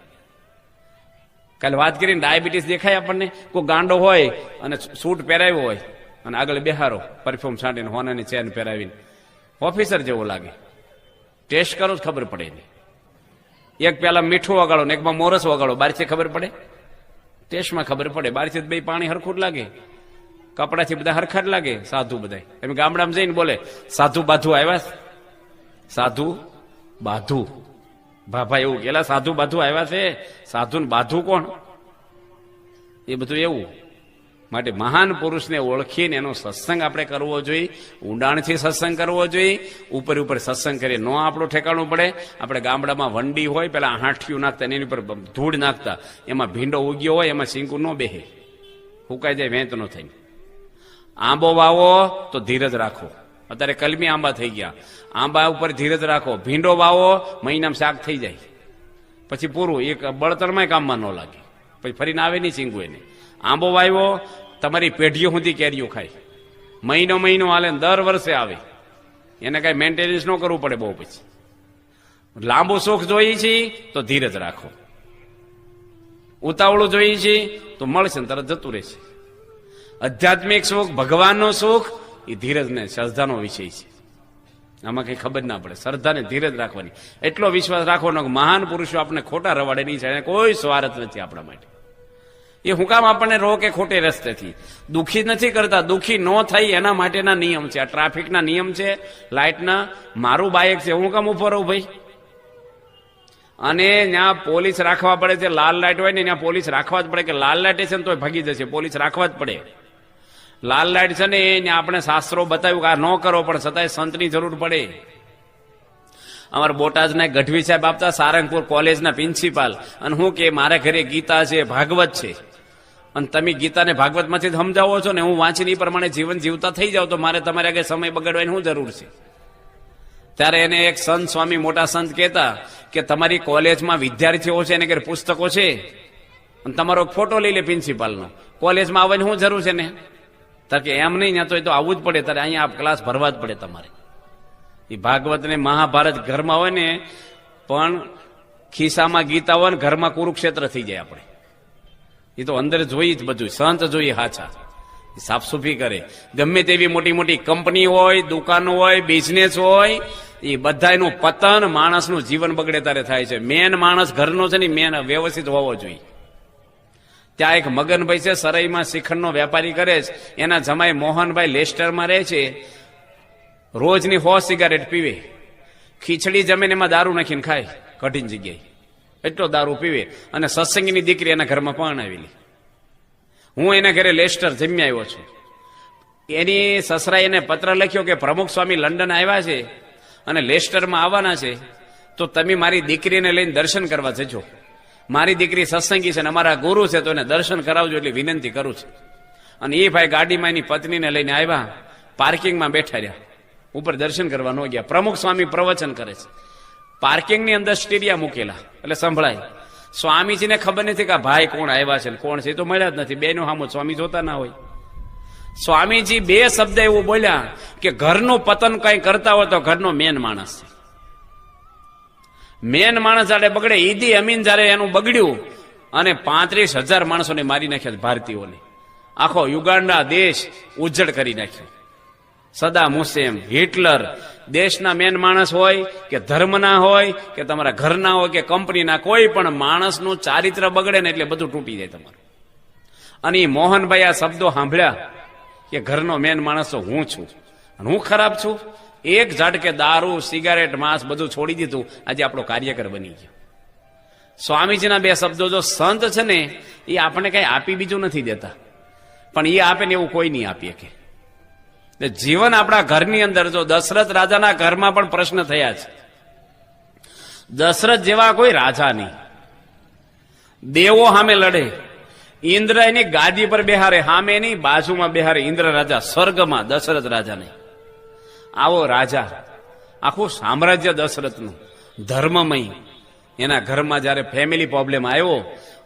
કાલે વાત કરીને ડાયાબિટીસ દેખાય આપણને. કોઈ ગાંડો હોય અને સૂટ પહેરાવ્યો હોય અને આગળ બેહારો પરફ્યુમ છાંટીને હોનાની ચેન પહેરાવીને, ઓફિસર જેવો લાગે. ટેસ્ટ કરો જ ખબર પડે નહીં. એક પેલા મીઠું વગાડો ને એકમાં મોરસ વગાડો, બહારથી ખબર પડે? ટેસ્ટમાં ખબર પડે. બહારથી બે પાણી હરખું જ લાગે, કપડાથી બધા હરખા જ લાગે. સાધુ બધા એમ ગામડામાં જઈને બોલે સાધુ બાધુ આવ્યા, સાધુ બાધુ ભાભા એવું કેલા સાધુ બાધુ આવ્યા છે. સાધુ ને બાધુ કોણ? એ બધું એવું. માટે મહાન પુરુષને ઓળખીને એનો સત્સંગ આપણે કરવો જોઈએ, ઊંડાણથી સત્સંગ કરવો જોઈએ. ઉપર ઉપર સત્સંગ કરીએ ન આપણું ઠેકાણું પડે. આપણે ગામડામાં વંડી હોય, પેલા હાંઠિયું નાખતા એની ઉપર ધૂળ નાખતા, એમાં ભીંડો ઉગ્યો હોય, એમાં સિંકુ ન બેહે, ફૂંકાઈ જાય, વેંત ન થાય. આંબો વાવો તો ધીરજ રાખો. અત્યારે કલમી આંબા થઈ ગયા, આંબા ઉપર ધીરજ રાખો. ભીંડો વાવો, મહિનામાં શાક થઈ જાય, પછી પૂરું. એક બળતણમાં કામમાં ન લાગે, પછી ફરીને આવે નહીં સિંગુ એને. આંબો વાવ્યો, તમારી પેઢીઓ સુધી કેરીઓ ખાય, મહિનો મહિનો હાલે, દર વર્ષે આવે. એને કઈ મેન્ટેનન્સ ન કરવું પડે બહુ. પછી લાંબુ સુખ જોઈએ છે તો ધીરજ રાખો. ઉતાવળું જોઈએ છે તો મળશે ને તરત જતું રહેશે. આધ્યાત્મિક સુખ, ભગવાનનો સુખ એ ધીરજ ને શ્રદ્ધાનો વિષય છે. આમાં કઈ ખબર ના પડે. શ્રદ્ધા ને ધીરજ રાખવાની, એટલો વિશ્વાસ રાખવાનો કે મહાન પુરુષો આપણને ખોટા રવાડે નહીં જાય, કોઈ સ્વાર્થ નથી આપણા માટે. એ હું કામ આપણને રોકે ખોટે રસ્તેથી? દુઃખી નથી કરતા. દુઃખી ન થાય એના માટેના નિયમ છે. આ ટ્રાફિકના નિયમ છે, લાઇટના. મારું બાઇક છે, હું કામ ઉભો રહું ભાઈ? અને ત્યાં પોલીસ રાખવા પડે છે. લાલ લાઈટ હોય ને ત્યાં પોલીસ રાખવા જ પડે, કે લાલ લાઈટ છે ને તો ભાગી જશે, પોલીસ રાખવા જ પડે. લાલ લાઈટ છે ને ત્યાં આપણે શાસ્ત્રો બતાવ્યું કે આ ન કરો, પણ છતાંય સંતની જરૂર પડે. અમારા બોટાદના ગઢવી સાહેબ આપતા, સારંગપુર કોલેજના પ્રિન્સિપાલ, અને હું કે મારે ઘરે ગીતા છે, ભાગવત છે, અને તમે ગીતાને ભાગવતમાંથી સમજાવો છો ને, હું વાંચીને એ પ્રમાણે જીવન જીવતા થઈ જાવ, તો મારે તમારે આગળ સમય બગાડવાની શું જરૂર છે? ત્યારે એને એક સંત સ્વામી, મોટા સંત કહેતા કે તમારી કોલેજમાં વિદ્યાર્થીઓ છે, એને ઘરે પુસ્તકો છે, અને તમારો ફોટો લઈ લે પ્રિન્સિપાલનો, કોલેજમાં આવવાની શું જરૂર છે ને? તારે કે એમ નહીં, તો એ તો આવવું જ પડે, તારે અહીંયા ક્લાસ ભરવા જ પડે તમારે. એ ભાગવત ને મહાભારત ઘરમાં હોય ને, પણ ખિસ્સામાં ગીતા હોય ને ઘરમાં કુરુક્ષેત્ર થઈ જાય. આપણે એ તો અંદર જોઈ જ બધું, સંત જોઈએ હાચા, સાફસૂફી કરે. ગમે તેવી મોટી મોટી કંપની હોય, દુકાનો હોય, બિઝનેસ હોય, એ બધાનું પતન, માણસનું જીવન બગડે ત્યારે થાય છે. મેન માણસ ઘરનો છે ને, મેન વ્યવસ્થિત હોવો જોઈએ. ત્યાં એક મગનભાઈ છે, સરાઈમાં શ્રીખંડનો વેપારી કરે છે, એના જમાઈ મોહનભાઈ લેસ્ટરમાં રહે છે. રોજની 100 સિગારેટ પીવે, ખીચડી જમીને એમાં દારૂ નાખીને ખાય, કઠિન જગ્યાએ એટલો દારૂ પીવે, અને સત્સંગીની દીકરી એના ઘરમાં પરણાવેલી. હું એના ઘરે લેસ્ટર જમી આવ્યો છું. એની સસરાએ એને પત્ર લખ્યો કે પ્રમુખ સ્વામી લંડન આવ્યા છે અને લેસ્ટરમાં આવવાના છે, તો તમે મારી દીકરીને લઈને દર્શન કરવા જજો. મારી દીકરી સત્સંગી છે અને અમારા ગુરુ છે, તો એને દર્શન કરાવજો એટલી વિનંતી કરું છું. અને એ ભાઈ ગાડીમાં એની પત્નીને લઈને આવ્યા, પાર્કિંગમાં બેઠા રહ્યા, ઉપર દર્શન કરવા ન ગયા. પ્રમુખ સ્વામી પ્રવચન કરે છે, પાર્કિંગની અંદર સ્ટીરિયા મૂકેલા, એટલે સંભળાય. સ્વામીજીને ખબર નથી કે આ ભાઈ કોણ આવ્યા છે, કોણ છે, એ તો મળ્યા જ નથી. બેનો સામો સ્વામી જોતા ના હોય. સ્વામીજી 2 શબ્દ એવું બોલ્યા કે ઘરનું પતન કઈ કરતા હોય તો ઘરનો મેન માણસ છે. મેન માણસ જયારે બગડે, ઈદી અમીન જયારે એનું બગડ્યું અને 35,000 માણસોને મારી નાખ્યા, ભારતીયોને. આખો યુગાન્ડા દેશ ઉજ્જડ કરી નાખ્યો. સદામ હુસેન, હિટલર, દેશના મેન માણસ હોય કે ધર્મના હોય કે તમારા ઘરના હોય કે કંપનીના, કોઈ પણ માણસનું ચારિત્ર બગડે ને એટલે બધું તૂટી જાય તમારું. અને મોહનભાઈ આ શબ્દો સાંભળ્યા કે ઘરનો મેન માણસ તો હું છું, અને હું ખરાબ છું. એક ઝાટકે દારૂ, સિગારેટ, માંસ બધું છોડી દીધું. આજે આપણો કાર્યકર બની ગયો. સ્વામીજીના 2 શબ્દો, જો સંત છે ને એ આપણને કઈ આપી બીજું નથી દેતા, પણ એ આપે ને એવું કોઈ નહીં આપીએ. કે જીવન આપણા ઘરની અંદર, જો દશરથ રાજાના ઘરમાં પણ પ્રશ્ન થયા છે. દશરથ જેવા કોઈ રાજા નહીં, દેવો સામે લડે, ઇન્દ્ર એની ગાદી પર બેહારે, સામે એની બાજુમાં બેહારે ઇન્દ્ર રાજા સ્વર્ગમાં, દશરથ રાજા નહીં. આવો રાજા, આખું સામ્રાજ્ય દશરથનું ધર્મમય. એના ઘરમાં જયારે ફેમિલી પ્રોબ્લેમ આવ્યો,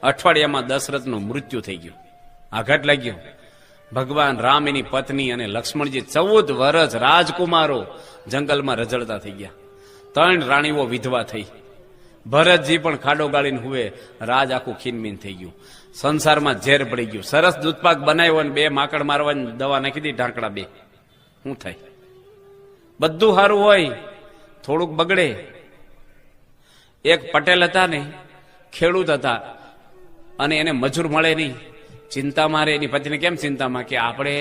અઠવાડિયામાં દશરથનું મૃત્યુ થઈ ગયું, આઘાત લાગ્યો. ભગવાન રામ, એની પત્ની અને લક્ષ્મણજી 14 વર્ષ રાજકુમારો જંગલમાં રઝળતા થઈ ગયા. 3 રાણીઓ વિધવા થઈ. ભરતજી પણ ખાડો ગાળીને હુએ, રાજ આખું ખીનમીન થઈ ગયું. સંસારમાં ઝેર પડી ગયું. સરસ દૂધપાક બનાવ્યો અને 2 માકડ મારવાની દવા નાખી દી, ઢાંકડા 2. શું થાય? બધું સારું હોય, થોડુંક બગડે. એક પટેલ હતા ને, ખેડૂત હતા, અને એને મજૂર મળે નહીં, ચિંતા મારે. એની પત્ની કેમ ચિંતામાં? કે આપણે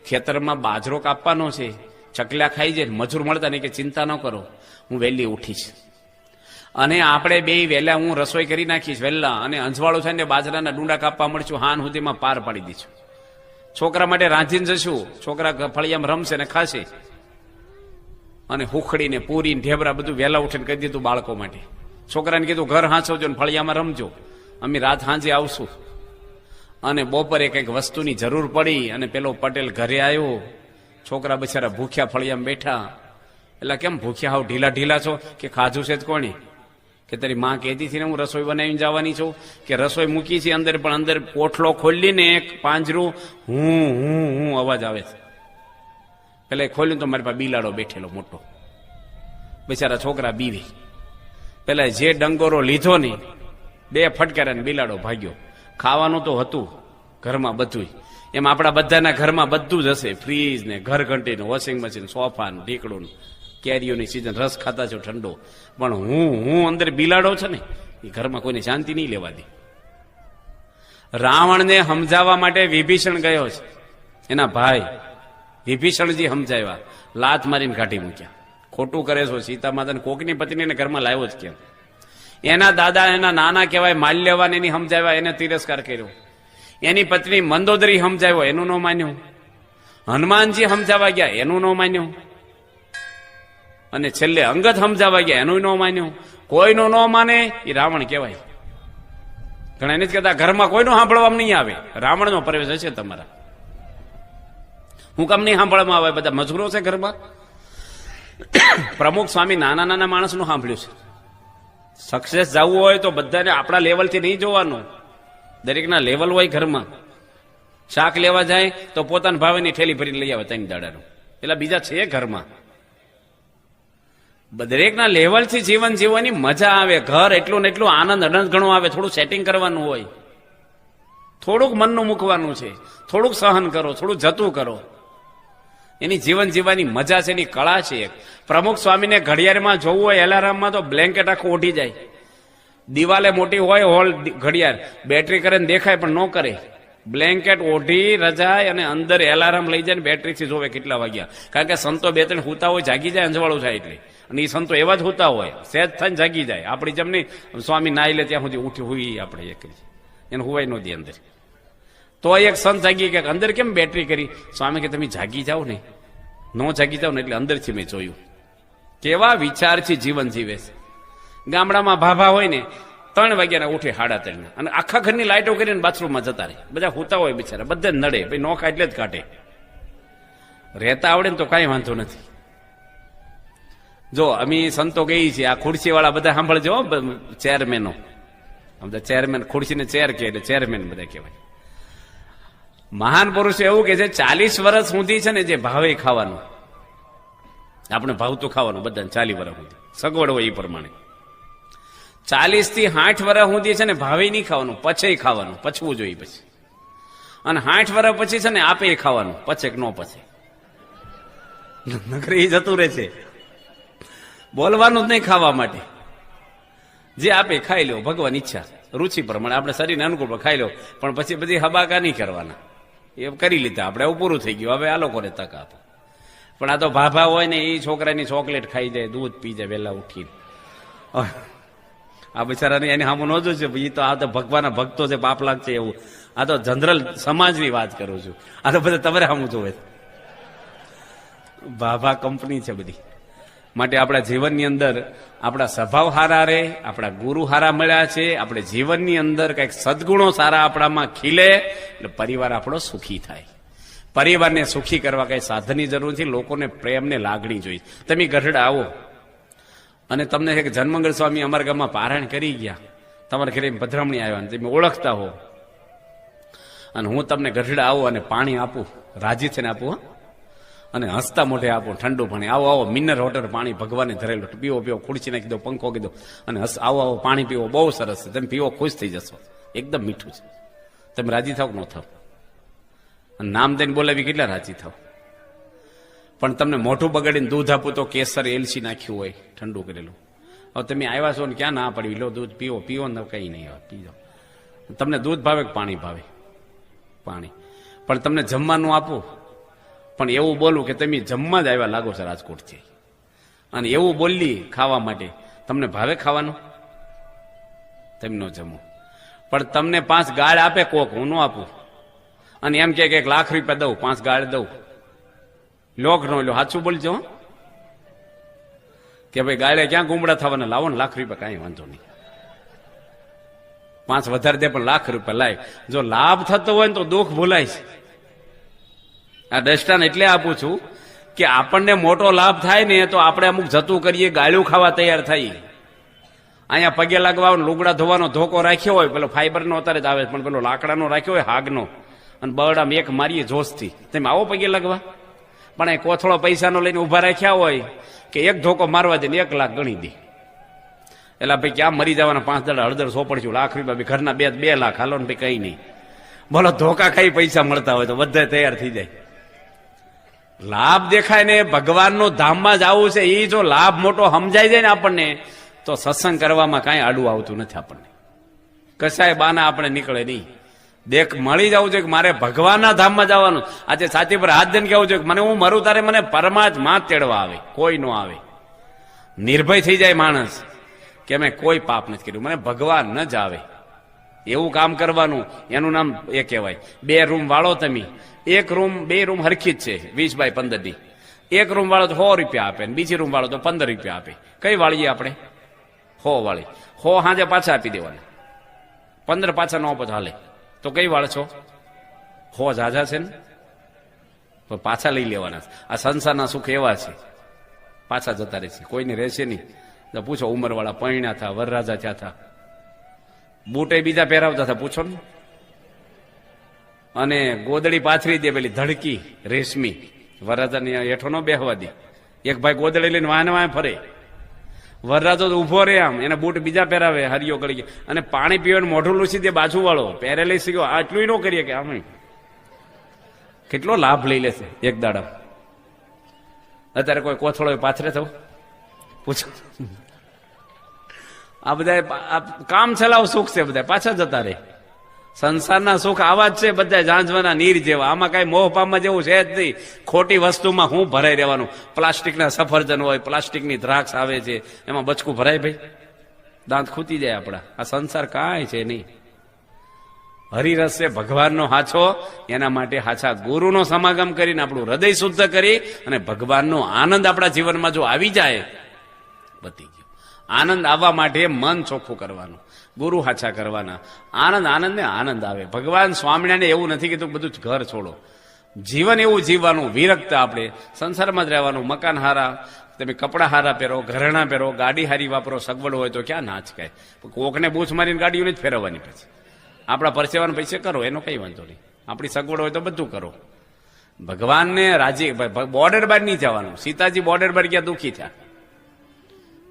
ખેતરમાં બાજરો કાપવાનો છે, ચકલા ખાઈ જાય, મજૂર મળતા નહીં. કે ચિંતા ન કરો, હું વહેલી ઉઠીશ, અને આપણે 2 વહેલા હું રસોઈ કરી નાખીશ વહેલા, અને અંજવાળું થાય ને બાજરાના ડુંડા કાપવા મળશું, હાન સુધીમાં પાર પાડી દઈશું. છોકરા માટે રાંધીને જશું, છોકરા ફળિયામાં રમશે ને ખાશે. અને હુખડીને પૂરીને ઢેબરા બધું વહેલા ઉઠીને કહી દીધું બાળકો માટે. છોકરાને કીધું ઘર હાંચવજો ને ફળિયામાં રમજો, અમે રાત સાંજે આવશું. અને બપોરે કંઈક વસ્તુની જરૂર પડી અને પેલો પટેલ ઘરે આવ્યો. છોકરા બિચારા ભૂખ્યા ફળિયામાં બેઠા. એટલે કેમ ભૂખ્યા હાવ ઢીલા ઢીલા છો? કે ખાધું છે જ કોણે? કે તારી માં કહેતી હતી ને હું રસોઈ બનાવીને જવાની છું. કે રસોઈ મૂકી છે અંદર, પણ અંદર પોટલો ખોલીને એક પાંજરું હું અવાજ આવે છે. પેલા ખોલ્યું તો મારી પાસે બિલાડો બેઠેલો મોટો. બિચારા છોકરા બીવે. પેલા જે ડંગોરો લીધો ને 2 ફટકારા બિલાડો ભાગ્યો. ખાવાનું તો હતું ઘરમાં બધું, એમ આપણા બધાના ઘરમાં બધું જ હશે, ફ્રીજ ને ઘર ઘંટી ને વોશિંગ મશીન, સોફા ને ઢીકડું, કેરીઓની સીઝન, રસ ખાતા છો ઠંડો. પણ હું અંદર બિલાડો છે ને, એ ઘરમાં કોઈને શાંતિ નહીં લેવા દે. રાવણને સમજાવવા માટે વિભીષણ ગયો છે, એના ભાઈ વિભીષણજી સમજાવ્યા, લાત મારીને કાઢી મૂક્યા. ખોટું કરે છો સીતા માતાને, કોકની પત્નીને ઘરમાં લાવ્યો જ કેમ? એના દાદા એના નાના કહેવાય માલ્યવાન, એની સમજાવ્યા, એને તિરસ્કાર કર્યો. એની પત્ની મંદોદરી સમજાવ્યો, એનું ન માન્યું. હનુમાનજી સમજાવવા ગયા, એનું ન માન્યું. અને છેલ્લે અંગત સમજાવવા ગયા, એનું ન માન્યું. કોઈનું ન માને એ રાવણ કહેવાય. ઘણા એને જ કહેતા ઘરમાં કોઈનું સાંભળવામાં નહીં આવે, રાવણનો પ્રવેશ હશે તમારા. હું કામ નહીં સાંભળવામાં આવે? બધા મજૂરો છે ઘરમાં. પ્રમુખ સ્વામી નાના નાના માણસનું સાંભળ્યું છે. સક્સેસ જવું હોય તો બધાને આપણા લેવલથી નહીં જોવાનું, દરેકના લેવલ હોય. ઘરમાં શાક લેવા જાય તો પોતાના ભાવેની ઠેલી ભરીને લઈ આવે 3 દાડાનું, એટલે બીજા છે ઘરમાં. દરેકના લેવલથી જીવન જીવવાની મજા આવે. ઘર એટલું ને એટલું આનંદ અનંત ઘણો આવે. થોડું સેટિંગ કરવાનું હોય, થોડુંક મનનું મૂકવાનું છે, થોડુંક સહન કરો, થોડું જતું કરો. એની જીવન જીવવાની મજા છે, એની કળા છે. એક પ્રમુખ સ્વામીને ઘડિયાળમાં જોવું હોય, એલાર્મમાં તો બ્લેન્કેટ આખું ઓઢી જાય. દિવાલે મોટી હોય હોલ ઘડિયાળ, બેટરી કરે ને દેખાય પણ ન કરે. બ્લેન્કેટ ઓઢી રજાય અને અંદર એલાર્મ લઈ જાય ને બેટરીથી જોવે કેટલા વાગ્યા. કારણ કે સંતો 2-3 હુતા હોય, જાગી જાય અંજવાળું થાય એટલે. અને એ સંતો એવા જ હોતા હોય, સહેજ થઈને જાગી જાય. આપણી જેમ નહીં સ્વામી નાઈ લે ત્યાં સુધી ઉઠી હુઈ આપણે એક એને હુવાય નહોતી અંદર. તો એક સંત જાગી કે અંદર કેમ બેટરી કરી? સ્વામી કે તમે જાગી જાઓ ને, ન જાગી જાઓ ને એટલે અંદરથી મેં જોયું. કેવા વિચારથી જીવન જીવે છે. ગામડામાં ભાભા હોય ને 3 વાગ્યાના ઉઠે 3:30 અને આખા ઘરની લાઈટો કરીને બાથરૂમમાં જતા રહે. બધા હોતા હોય બિચારા, બધે નડે ભાઈ, નોખા એટલે જ કાઢે. રહેતા આવડે ને તો કાંઈ વાંધો નથી. જો અમે સંતો ગઈ છીએ, આ ખુરશી વાળા બધા સાંભળજો, ચેરમેનો. બધા ચેરમેન, ખુરશીને ચેર કે એટલે ચેરમેન બધા કહેવાય. મહાન પુરુષો એવું કે છે 40 વર્ષ સુધી છે ને જે ભાવે ખાવાનું, આપણે ભાવતું ખાવાનું બધાને 40 વર્ષ સુધી સગવડ હોય એ પ્રમાણે. 40 થી 60 વર્ષ સુધી છે ને ભાવે નહીં ખાવાનું, પચે ખાવાનું, પચવું જોઈએ પછી. અને 60 વર્ષ પછી છે ને આપે ખાવાનું, પચે કે ન પચે. નકરી એ જતું રહે છે, બોલવાનું જ નહીં ખાવા માટે. જે આપે ખાઈ લો, ભગવાન ઈચ્છા રુચિ પ્રમાણે આપણે શરીરને અનુકૂળ ખાઈ લો. પણ પછી બધી હબાકા નહીં કરવાના. એ કરી લીધા આપણે, એવું પૂરું થઈ ગયું. હવે આ લોકોને તક આપો. પણ આ તો ભાભા હોય ને એ છોકરાની ચોકલેટ ખાઈ જાય, દૂધ પી જાય વહેલા ઉઠીને. આ બિચારાને એને સામું ન જોશે, એ તો આ તો ભગવાનના ભક્તો છે, પાપ લાગશે એવું. આ તો જનરલ સમાજની વાત કરું છું. આ તો બધા તમારે સામું જોવે. ભાભા કંપની છે બધી. માટે આપણા જીવનની અંદર આપણા સ્વભાવ હારા રહે, આપણા ગુરુ હારા મળ્યા છે, આપણે જીવનની અંદર કંઈક સદગુણો સારા આપણામાં ખીલે એટલે પરિવાર આપણો સુખી થાય. પરિવારને સુખી કરવા કઈ સાધનની જરૂર નથી, લોકોને પ્રેમને લાગણી જોઈએ. તમે ગઢડા આવો અને તમને એક જનમંગળ સ્વામી અમારા ગામમાં પારાયણ કરી ગયા, તમારા ઘરે પધરામણી આવ્યા અને તમે ઓળખતા હો, અને હું તમને ગઢડા આવું અને પાણી આપું, રાજી થઈને આપું, અને હસતા મોઢે આપો, ઠંડુ પાણી, આવો આવો મિનરલ વોટર પાણી ભગવાને ધરેલું, પીવો પીવો, ખુરશી નાખી દો, પંખો કીધો, અને આવો આવો પાણી પીવો, બહુ સરસ છે, તમે પીવો ખુશ થઈ જશો, એકદમ મીઠું છે. તમે રાજી થાવ કે ન થાવ? અને નામ દઈને બોલાવી કેટલા રાજી થાવ? પણ તમને મોઢું બગાડીને દૂધ આપું તો કેસર એલસી નાખ્યું હોય ઠંડુ કરેલું. હવે તમે આવ્યા છો ને ક્યાં ના પડવી, લો દૂધ પીવો, પીવો ને કઈ નહીં, હવે પી જાઓ. તમને દૂધ ભાવે કે પાણી ભાવે? પાણી. પણ તમને જમવાનું આપું પણ એવું બોલું કે તમે જમવા જ આવ્યા લાગો છો રાજકોટથી, અને એવું બોલી ખાવા માટે, તમને ભાવે ખાવાનું? તમે ન જમો. પણ તમને 5 ગાળ આપે કોક, હું ન આપું, અને એમ કે 1 લાખ રૂપિયા દઉં, 5 ગાળ દઉં, લોક નો લો, સાચું બોલજો કે ભાઈ ગાળે ક્યાં ગુમડા થવાના, લાવો ને લાખ રૂપિયા, કાંઈ વાંધો નહીં, 5 વધારે દે પણ લાખ રૂપિયા લાય. જો લાભ થતો હોય ને તો દુઃખ ભૂલાય છે. આ દ્રષ્ટાને એટલે આપું છું કે આપણને મોટો લાભ થાય ને તો આપણે અમુક જતું કરીએ, ગાળ્યું ખાવા તૈયાર થઈ. અહીંયા પગે લાગવા લુગડા ધોવાનો ધોકો રાખ્યો હોય, પેલો ફાઈબરનો અત્યારે જ આવે, પણ પેલો લાકડાનો રાખ્યો હોય હાગનો, અને બરડામાં એક મારીએ જોશથી, તમે આવો પગે લાગવા. પણ એ કોથળો પૈસાનો લઈને ઉભા રાખ્યા હોય કે એક ધોકો મારવા દે ને 1 લાખ ગણી દે. એટલે ભાઈ ક્યાં મરી જવાના, 5 દાડા હળદર સોપડશું, લાખ રૂપિયા, ઘરના 2 લાખ, હાલો ને ભાઈ કઈ નહીં. બોલો ધોકા ખાઈ પૈસા મળતા હોય તો બધા તૈયાર થઈ જાય. લાભ દેખાય ને ભગવાનનો ધામમાં જવું છે, એ જો લાભ મોટો સમજાઈ જાય ને આપણને, તો સત્સંગ કરવામાં કાંઈ આડું આવતું નથી આપણને. કશાય બાના આપણે નીકળે નહીં. દેખ મળી જવું છે કે મારે ભગવાનના ધામમાં જવાનું. આજે છાતી પર હાથ દઈને કહેવું છે કે મને હું મરું તારે મને પરમાત્મા તેડવા આવે, કોઈ નો આવે. નિર્ભય થઈ જાય માણસ કે અમે કોઈ પાપ નથી કર્યું, મને ભગવાન ન જ આવે એવું કામ કરવાનું, એનું નામ એ કહેવાય. 2 રૂમ વાળો તમે, 2 રૂમ હરખી જ છે 20 બાય 15 ની. 1 રૂમ વાળો તો 100 રૂપિયા આપે, બીજી રૂમ વાળો તો 15 રૂપિયા આપે. કઈ વાળીએ આપણે? 100 વાળી. 100 હાજે પાછા આપી દેવાના, 15 પાછા ન આપો તો હાલે. તો કઈ વાળ છો? 100 ઝાઝા છે ને, તો પાછા લઈ લેવાના. આ સંસારના સુખ એવા છે, પાછા જતા રહેશે, કોઈને રહેશે નહીં. તો પૂછો, ઉંમરવાળા પૈણા થા, વરરાજા થયા હતા, બૂટે બીજા પહેરાવતા હતા, પૂછો ને. અને ગોદડી પાથરી દે પેલી ધડકી રેશમી, વરરાજાની હેઠો ન બેહવા દે. એક ભાઈ ગોદડી લઈને વાને વાને ફરે, વરરાજો તો ઉભો રહે, આમ એને બૂટ બીજા પહેરાવે, હરિયો ગળી ગયા. અને પાણી પીવાનું મોઢું લૂસી દે બાજુ વાળો, પહેરેલી શીખ્યો. આટલું ન કરીએ કે આમ કેટલો લાભ લઈ લેશે એક દાડા. અત્યારે કોઈ કોથળો પાથરે થવું, પૂછો. આ બધા કામ ચલાવ સુખ છે, બધા પાછા જતા રહે. સંસારના સુખ આવા જ છે બધા, ઝાંઝવાના નીર જેવા. આમાં કઈ મોહ પામવા જેવું છે જ નહીં. ખોટી વસ્તુમાં હું ભરાઈ રહેવાનું? પ્લાસ્ટિકના સફરજન હોય, પ્લાસ્ટિકની દ્રાક્ષ આવે છે, એમાં બચકું ભરાય ભાઈ? દાંત ખૂટી જાય આપણા. આ સંસાર કાંઈ છે નહીં. હરિરસ છે ભગવાનનો હાચો, એના માટે હાચા ગુરુનો સમાગમ કરીને આપણું હૃદય શુદ્ધ કરી અને ભગવાનનો આનંદ આપણા જીવનમાં જો આવી જાય, બતી ગયો. આનંદ આવવા માટે મન ચોખ્ખું કરવાનું, ગુરુ હાચા કરવાના. આનંદ ને આનંદ આવે. ભગવાન સ્વામિનારાયણે એવું નથી કીધું બધું જ ઘર છોડો. જીવન એવું જીવવાનું, વિરક્ત આપણે સંસારમાં જ રહેવાનું. મકાન હારા, તમે કપડા હારા પહેરો, ઘરેણા પહેરો, ગાડી હારી વાપરો, સગવડ હોય તો ક્યાં નાચ કાય. કોકને બૂથ મારીને ગાડીઓને જ ફેરવવાની પછી. આપણા પરસેવાના પૈસે કરો, એનો કઈ વાંધો નહીં. આપણી સગવડ હોય તો બધું કરો. ભગવાનને રાજી, બોર્ડર બાર નહીં જવાનું. સીતાજી બોર્ડર બાર ગયા, દુઃખી થયા.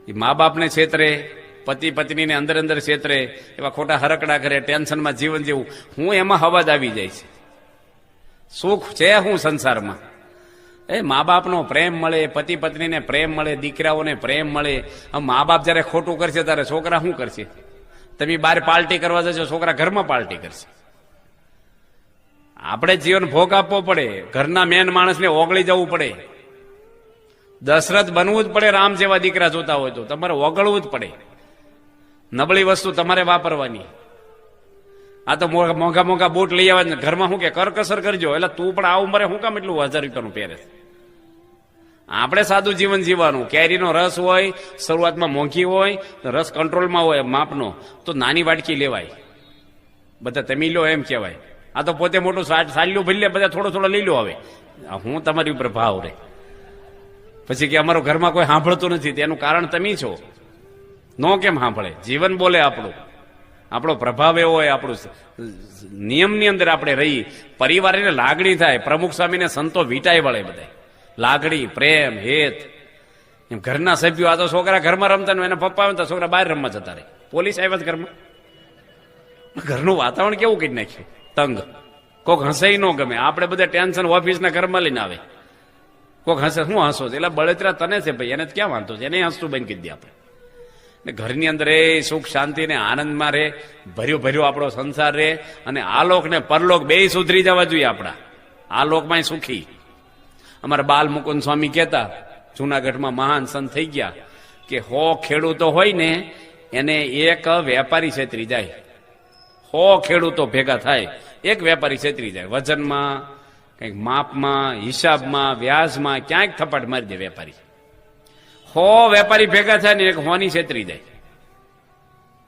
એ મા બાપને છેતરે, પતિ પત્નીને અંદર અંદર છેતરે, એવા ખોટા હરકડા કરે, ટેન્શનમાં જીવન જેવું. હું એમાં હવાજ આવી જાય છે. સુખ છે હું સંસારમાં? એ મા બાપનો પ્રેમ મળે, પતિ પત્નીને પ્રેમ મળે, દીકરાઓને પ્રેમ મળે. મા બાપ જયારે ખોટું કરશે ત્યારે છોકરા શું કરશે? તમે બહાર પાર્ટી કરવા જશો, છોકરા ઘરમાં પાર્ટી કરશે. આપણે જીવન ભોગ આપવો પડે. ઘરના મેન માણસને ઓગળી જવું પડે. દશરથ બનવું જ પડે. રામ જેવા દીકરા જોતા હોય તો તમારે ઓગળવું જ પડે. નબળી વસ્તુ તમારે વાપરવાની. આ તો મોંઘા મોંઘા બૂટ લઈ આવવા, ઘરમાં શું કે કરકસર કરજો. એટલે તું પણ આ ઉંમરે શું કામ એટલું 1000 રૂપિયાનું પહેરે? આપણે સાદું જીવન જીવવાનું. કેરીનો રસ હોય, શરૂઆતમાં મોંઘી હોય, રસ કંટ્રોલમાં હોય માપનો, તો નાની વાટકી લેવાય. બધા તમે લો એમ કહેવાય. આ તો પોતે મોટું સાલ્યું ભરી લે, બધા થોડો થોડો લઈ લો. હવે હું તમારી ઉપર ભાવ રે, પછી કે અમારો ઘરમાં કોઈ સાંભળતું નથી. તેનું કારણ તમે છો. નો કેમ સાંભળે? જીવન બોલે આપણું. આપણો પ્રભાવ એવો હોય, આપણું નિયમની અંદર આપણે રહી. પરિવારને લાગણી થાય. પ્રમુખ સ્વામીને સંતો વીટાઈ વળે બધા. લાગણી, પ્રેમ, હેત. એમ ઘરના સભ્યો, આ તો છોકરા ઘરમાં રમતા ને એના પપ્પા આવે તો છોકરા બહાર રમવા જતા રહે. પોલીસ આવ્યા ઘરમાં. ઘરનું વાતાવરણ કેવું કરી નાખ્યું, તંગ. કોક હસે ન ગમે. આપણે બધા ટેન્શન ઓફિસના ઘરમાં લઈને આવે. કોક હસે, શું હસો? એટલે બળતરા તને છે ભાઈ, એને ક્યાં વાંધો છે? એને હસતું બંધ કરી દે આપણે. ઘરની અંદર એ સુખ શાંતિ ને આનંદમાં રહે, ભર્યો ભર્યો આપણો સંસાર રહે. અને આલોક ને પરલોક બે સુધરી જવા જોઈએ આપણા. આલોકમાં સુખી. અમારા બાલ મુકુંદ સ્વામી કહેતા, જુનાગઢમાં મહાન સંત થઈ ગયા, કે 100 ખેડૂતો હોય ને એને એક વેપારી છેતરી જાય. 100 ખેડૂતો ભેગા થાય, એક વેપારી છેતરી જાય. વજનમાં, કંઈક માપમાં, હિસાબમાં, વ્યાજમાં ક્યાંક થપાટ મારી દે વેપારી. 100 વેપારી ભેગા થાય ને એક હોની છેતરી જાય.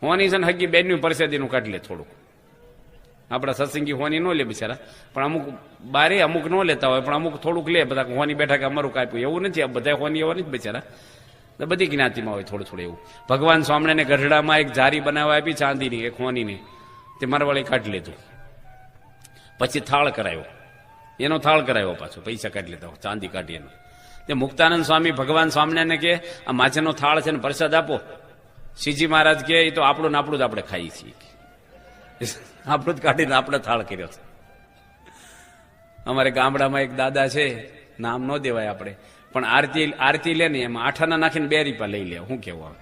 હોની છે ને હગી બેનનું પરસેદીનું કાઢી લે થોડુંક. આપણા સત્સંગી હોની ન લે બિચારા, પણ અમુક બારે અમુક ન લેતા હોય, પણ અમુક થોડુંક લે. બધા હોની બેઠા કે અમારું કાપ્યું એવું નથી. આ બધા હોની એવા નથી બિચારા, બધી જ્ઞાતિમાં હોય થોડું થોડું એવું. ભગવાન સ્વામિનારાયણને ગઢડામાં એક જારી બનાવવા આપી ચાંદીની, એક હોનીની. તે મારવાળી કાઢી લીધું. પછી થાળ કરાયો, એનો થાળ કરાયો પાછો, પૈસા કાઢી લેતા ચાંદી કાઢી એનો. તે મુક્તાનંદ સ્વામી ભગવાન સ્વામિનારાયણને કે આ માછીનો થાળ છે ને પ્રસાદ આપો. શ્રીજી મહારાજ કે એ તો આપણું ને આપણું જ આપણે ખાઈએ છીએ, આપણું જ કાઢીને આપણે થાળ કર્યો છે. અમારે ગામડામાં એક દાદા છે, નામ ન દેવાય આપણે, પણ આરતી લે ને એમાં 8 આના નાખીને 2 રૂપિયા લઈ લે. શું કેવું આવે?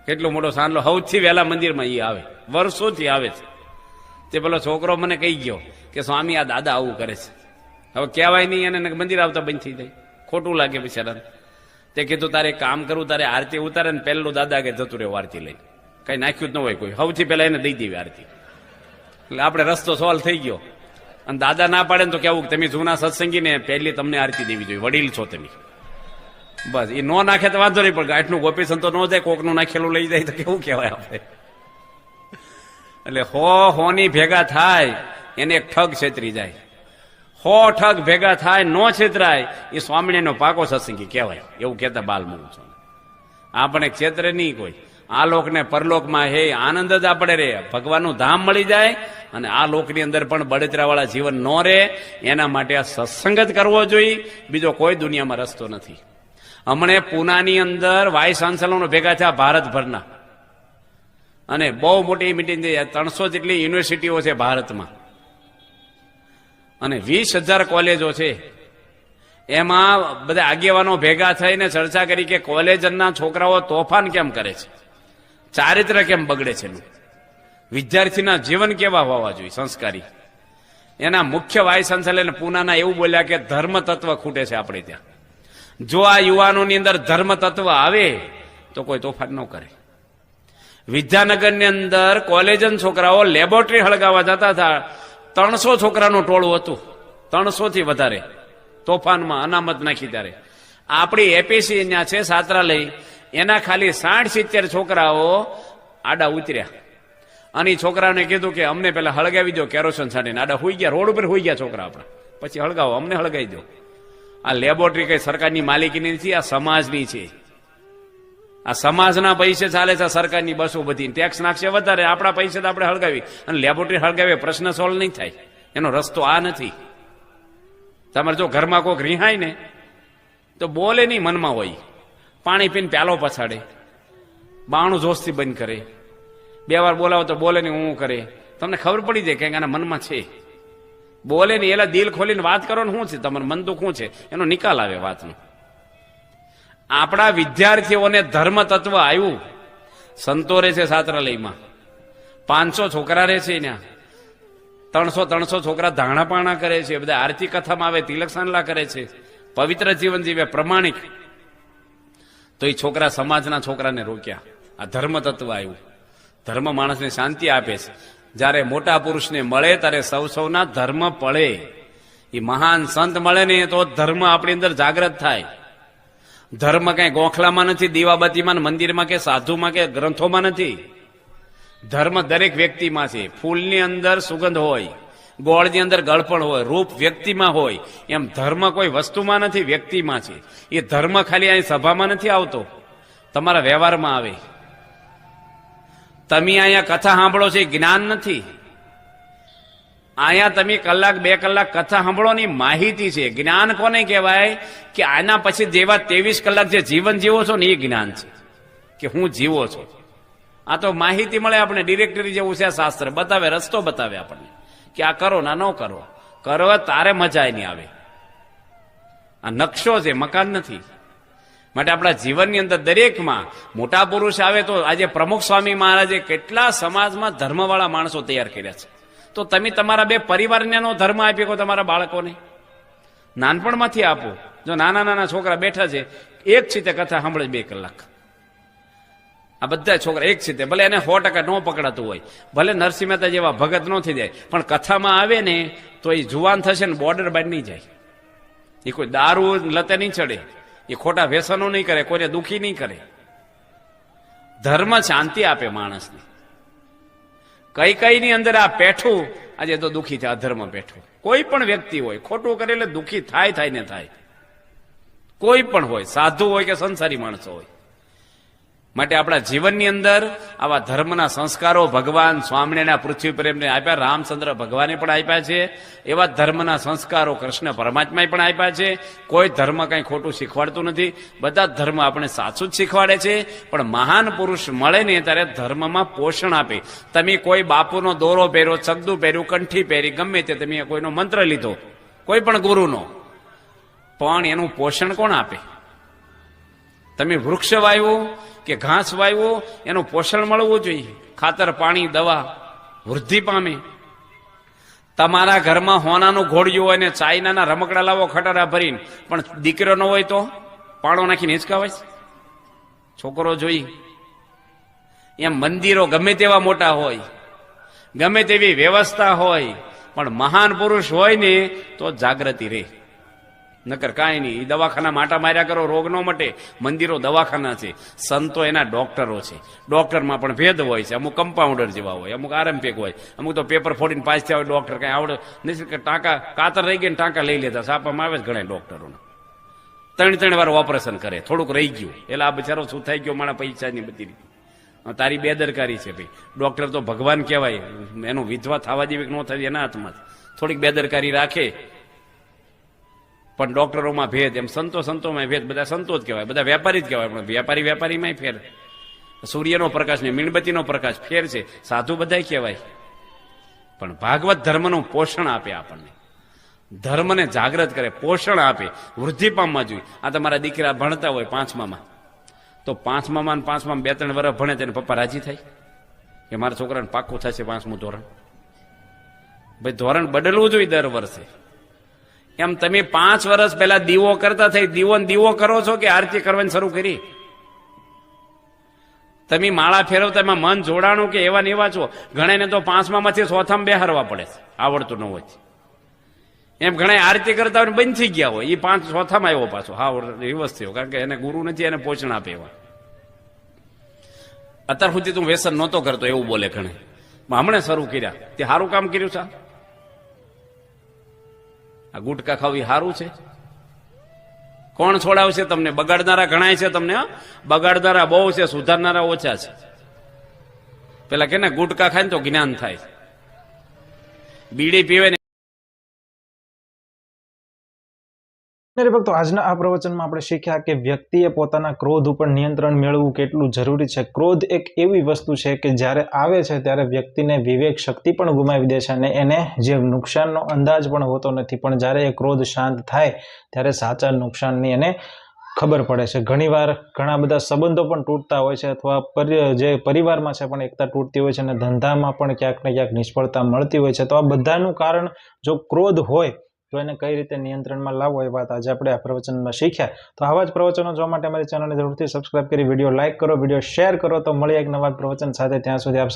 કેટલો મોટો સાંડલો. સૌથી વહેલા મંદિરમાં એ આવે, વર્ષોથી આવે છે. તે પેલો છોકરો મને કહી ગયો કે સ્વામી આ દાદા આવું કરે છે. હવે કહેવાય નહીં, એને મંદિર આવતા બંધ થઈ જાય, ખોટું લાગે બિચારાને. તે તે કીધું તારે કામ કરવું, તારે આરતી ઉતારે ને પહેલું દાદા કે જતું રહેવું આરતી લઈ, કઈ નાખ્યું જ ન હોય કોઈ, સૌથી પહેલા એને દઈ દેવી આરતી. એટલે આપણે રસ્તો સોલ્વ થઈ ગયો. અને દાદા ના પાડે ને તો કેવું તમે જૂના સત્સંગી ને પહેલી તમને આરતી દેવી જોઈએ, વડીલ છો તમે. બસ એ નો નાખે તો વાંધો નહીં, પણ આટલું ગોપીસન તો ન જાય, કોકનું નાખેલું લઈ જાય તો કેવું કહેવાય આપણે. એટલે હોની ભેગા થાય એને એક ઠગ છેતરી જાય, 100 ઠગ ભેગા થાય નો છેતરાય એ સ્વામિનારાયણનો પાકો સત્સંગી કહેવાય, એવું કહેતા બાલમુખ છો. આપણે ક્ષેત્રે નહીં કોઈ, આ લોક ને પરલોકમાં હે આનંદ જ આપણે રે, ભગવાનનું ધામ મળી જાય અને આ લોકની અંદર પણ બળતરા વાળા જીવન ન રહે. એના માટે આ સત્સંગ જ કરવો જોઈએ, બીજો કોઈ દુનિયામાં રસ્તો નથી. હમણે પૂનાની અંદર વાઇસ ચાન્સેલરો ભેગા થયા ભારતભરના, અને બહુ મોટી મિટિંગ થઈ, 300 જેટલી યુનિવર્સિટીઓ છે ભારતમાં અને 20,000 કોલેજો છે. એમાં બધા આગેવાનો ભેગા થઈને ચર્ચા કરી કે કોલેજના છોકરાઓ તોફાન કેમ કરે છે, ચારિત્ર કેમ બગડે છે, વિદ્યાર્થીના જીવન કેવા હોવા જોઈએ સંસ્કારી. એના મુખ્ય વાઇસ ચાન્સેલર પૂનાના એવું બોલ્યા કે ધર્મ તત્વ ખૂટે છે આપણે ત્યાં. જો આ યુવાનોની અંદર ધર્મ તત્વ આવે તો કોઈ તોફાન ન કરે. વિદ્યાનગરની અંદર કોલેજન છોકરાઓ લેબોરેટરી હળગાવવા જતા હતા, 300 છોકરાનું ટોળું હતું, 300 થી વધારે તોફાનમાં અનામત નાખી. ત્યારે આપણી એપીસી ત્યાં છે છાત્રાલય, એના ખાલી 60-70 છોકરાઓ આડા ઉતર્યા અને છોકરાને કીધું કે અમને પેલા હળગાવી દો કેરોસીન છાંટીને. આડા હોઈ ગયા, રોડ ઉપર હોઈ ગયા છોકરા આપણા, પછી હળગાવો, અમને હળગાવી દો. આ લેબોરેટરી કઈ સરકારની માલિકીની નથી, આ સમાજની છે. આ સમાજના પૈસે ચાલે છે સરકારની બસો બધી, ટેક્સ નાખશે વધારે, આપણા પૈસે તો આપણે હળગાવી અને લેબોરેટરી હળગાવી, પ્રશ્ન સોલ્વ નહીં થાય. એનો રસ્તો આ નથી. તમારે જો ઘરમાં કોઈક રિહાય ને તો બોલે નહીં, મનમાં હોય, પાણી પીને પ્યાલો પછાડે, બાણું જોશથી બંધ કરે, 2 વાર બોલાવો તો બોલે નહીં, હું કરે, તમને ખબર પડી જાય કે આના મનમાં છે. બોલે નહીં, એલા દિલ ખોલીને વાત કરો ને, શું છે તમારું મન દુઃખ શું છે, એનો નિકાલ આવે વાતનો. આપણા વિદ્યાર્થીઓને ધર્મ તત્વ આવ્યું. સંતો રહે છે છાત્રાલયમાં, 500 છોકરા રહે છે ત્યાં, 300 છોકરા ધાણાપાણા કરે છે, બધા આરતી કથામાં આવે, તિલક સાંડલા કરે છે, પવિત્ર જીવન જીવે, પ્રમાણિક. તો એ છોકરા સમાજના છોકરાને રોક્યા. આ ધર્મ તત્વ આવ્યું. ધર્મ માણસને શાંતિ આપે છે. જયારે મોટા પુરુષને મળે ત્યારે સૌના ધર્મ પડે. એ મહાન સંત મળે ને તો ધર્મ આપણી અંદર જાગૃત થાય. ધર્મ કઈ ગોખલામાં નથી, દીવાબત્તીમાં, મંદિરમાં કે સાધુમાં કે ગ્રંથોમાં નથી. ધર્મ દરેક વ્યક્તિમાં છે. ફૂલની અંદર સુગંધ હોય, ગોળની અંદર ગળપણ હોય, રૂપ વ્યક્તિમાં હોય, એમ ધર્મ કોઈ વસ્તુમાં નથી, વ્યક્તિમાં છે. એ ધર્મ ખાલી અહીં સભામાં નથી આવતો, તમારા વ્યવહારમાં આવે. તમે અહીંયા કથા સાંભળો છો એ જ્ઞાન નથી. અહીંયા તમે 1-2 કલાક કથા સાંભળો ની માહિતી છે. જ્ઞાન કોને કહેવાય કે આના પછી જેવા 23 કલાક જે જીવન જીવો છો ને એ જ્ઞાન છે કે હું જીવો છો. આ તો માહિતી મળે આપણે, ડિરેક્ટરી જેવું છે. શાસ્ત્ર બતાવે, રસ્તો બતાવે આપણને કે આ કરો ના ન કરો. કરો તારે મજા નહીં આવે. આ નકશો છે, મકાન નથી. માટે આપણા જીવનની અંદર દરેકમાં મોટા પુરુષ આવે તો આજે પ્રમુખ સ્વામી મહારાજે કેટલા સમાજમાં ધર્મવાળા માણસો તૈયાર કર્યા છે. તો તમે તમારા 2 પરિવારને ધર્મ આપી શકો, તમારા બાળકોને નાનપણમાંથી આપો. જો નાના છોકરા બેઠા છે, એક સીતે કથા સાંભળે 2 કલાક, આ બધા છોકરા એક સીતે, ભલે એને 100% ન પકડાતું હોય, ભલે નરસિંહ મહેતા જેવા ભગત ન થઈ જાય, પણ કથામાં આવે ને તો એ જુવાન થશે ને બોર્ડર બાદ નહીં જાય. એ કોઈ દારૂ લતે નહીં ચડે, એ ખોટા વ્યસનો નહીં કરે, કોઈને દુઃખી નહીં કરે. ધર્મ શાંતિ આપે માણસને. કઈ ની અંદર આ પેઠું આજે તો દુઃખી છે. અધર્મ પેઠું કોઈ પણ વ્યક્તિ હોય, ખોટું કરે એટલે દુઃખી થાય ને થાય. કોઈ પણ હોય, સાધુ હોય કે સંસારી માણસો હોય. માટે આપણા જીવનની અંદર આવા ધર્મના સંસ્કારો ભગવાન સ્વામિનારાયણ પૃથ્વી પર એમને આપ્યા, રામચંદ્ર ભગવાને પણ આપ્યા છે. એવા ધર્મના સંસ્કારો કૃષ્ણ પરમાત્માએ પણ આપ્યા છે. કોઈ ધર્મ કઈ ખોટું શીખવાડતું નથી, બધા ધર્મ આપણે સાચું જ શીખવાડે છે. પણ મહાન પુરુષ મળે ને ત્યારે ધર્મમાં પોષણ આપે. તમે કોઈ બાપુનો દોરો પહેર્યો, ચગદું પહેર્યું, કંઠી પહેરી, ગમે તે તમે કોઈનો મંત્ર લીધો, કોઈ પણ ગુરુનો, પણ એનું પોષણ કોણ આપે? તમે વૃક્ષ વાવ્યું કે ઘાસ વાવ્યું, એનું પોષણ મળવું જોઈએ. ખાતર, પાણી, દવા, વૃદ્ધિ પામે. તમારા ઘરમાં હોનાનું ઘોડિયું હોય ને ચાઇનાના રમકડા લાવો ખટારા ભરીને, પણ દીકરો ન હોય તો પાણો નાખીને હિંચકાવાય છે? છોકરો જોઈ એમ મંદિરો ગમે તેવા મોટા હોય, ગમે તેવી વ્યવસ્થા હોય, પણ મહાન પુરુષ હોય ને તો જાગૃતિ રહે, નકર કાંઈ નહીં. દવાખાના માટા માર્યા કરો, રોગ ન મટે. મંદિરો દવાખાના છે, સંતો એના ડોક્ટરો છે. ડોક્ટરમાં પણ ભેદ હોય છે. અમુક કમ્પાઉન્ડર જેવા હોય, અમુક આરંભિક હોય, અમુક તો પેપર ફોડીને પાસ થયા હોય. ડોક્ટર કઈ આવડે નથી કે ટાંકા કાતર રહી ગયા ને ટાંકા લઈ લેતા સાપામાં આવે જ ઘણા ડોક્ટરોને. 3 વાર ઓપરેશન કરે, થોડુંક રહી ગયું એટલે આ બચારો શું થઈ ગયો, મારા પૈસાની બધી રીતે. તારી બેદરકારી છે ભાઈ. ડોક્ટર તો ભગવાન કહેવાય, એનું વિધવા થવા જેવી ન થવી એના હાથમાં. થોડીક બેદરકારી રાખે પણ ડોક્ટરોમાં ભેદ, એમ સંતોમાં ભેદ. બધા સંતો જ કહેવાય, બધા વેપારી જ કહેવાય, પણ વેપારીમાં ફેર. સૂર્યનો પ્રકાશ ને મીણબત્તીનો પ્રકાશ ફેર છે. સાધુ બધા કહેવાય, પણ ભાગવત ધર્મનું પોષણ આપે આપણને, ધર્મને જાગૃત કરે, પોષણ આપે, વૃદ્ધિ પામવા જોઈએ. આ તમારા દીકરા ભણતા હોય 5માં, તો 5માં 2-3 વર્ષ ભણે તેને પપ્પા રાજી થાય કે મારા છોકરાને પાક્કું થશે 5મું ધોરણ. ભાઈ ધોરણ બદલવું જોઈએ દર વર્ષે. એમ તમે 5 વર્ષ પહેલા દીવો કરતા થઈ, દીવો કરો છો કે આરતી કરવાની શરૂ કરી? તમે માળા ફેરવતા એમાં મન જોડાણું કે એવા ને એવા છો? ઘણાને તો 5માંથી 4થામાં બેહારવા પડે છે, આવડતું ન હોય. એમ ઘણા આરતી કરતા હોય બંધ થઈ ગયા હોય, એ 4થામાં આવ્યો પાછો, હા રિવર્સ થયો, કારણ કે એને ગુરુ નથી, એને પોષણ આપે એવા. અત્યાર સુધી તું વ્યસન નહોતો કરતો એવું બોલે ઘણે, હમણાં શરૂ કર્યા, તે સારું કામ કર્યું છે. આ ગુટકા ખાવી સારું છે? કોણ છોડાવશે તમને? બગાડનારા ઘણાય છે તમને, બગાડનારા બહુ છે, સુધારનારા ઓછા છે. પેલા કે ને ગુટકા ખાય ને તો જ્ઞાન થાય, બીડી પીવે ને. ભક્તો, આજના આ પ્રવચનમાં આપણે શીખ્યા કે વ્યક્તિએ પોતાના ક્રોધ ઉપર નિયંત્રણ મેળવવું કેટલું જરૂરી છે. ક્રોધ એક એવી વસ્તુ છે કે જ્યારે આવે છે ત્યારે વ્યક્તિને વિવેક શક્તિ પણ ગુમાવી દે છે અને એને જે નુકસાનનો અંદાજ પણ હોતો નથી. પણ જ્યારે એ ક્રોધ શાંત થાય ત્યારે સાચા નુકસાનની એને ખબર પડે છે. ઘણીવાર ઘણા બધા સંબંધો પણ તૂટતા હોય છે, અથવા જે પરિવારમાં છે પણ એકતા તૂટતી હોય છે, અને ધંધામાં પણ ક્યાંક ને ક્યાંક નિષ્ફળતા મળતી હોય છે. તો આ બધાનું કારણ જો ક્રોધ હોય તો એને કઈ રીતે નિયંત્રણમાં લાવવો એ વાત આજે આપણે આ પ્રવચનમાં શીખ્યા. તો આવા જ પ્રવચનો જોવા માટે અમારી ચેનલને જરૂરથી સબસ્ક્રાઇબ કરી, વિડીયો લાઇક કરો, વિડીયો શેર કરો. તો મળીએ એક નવા પ્રવચન સાથે. ત્યાં સુધી આપ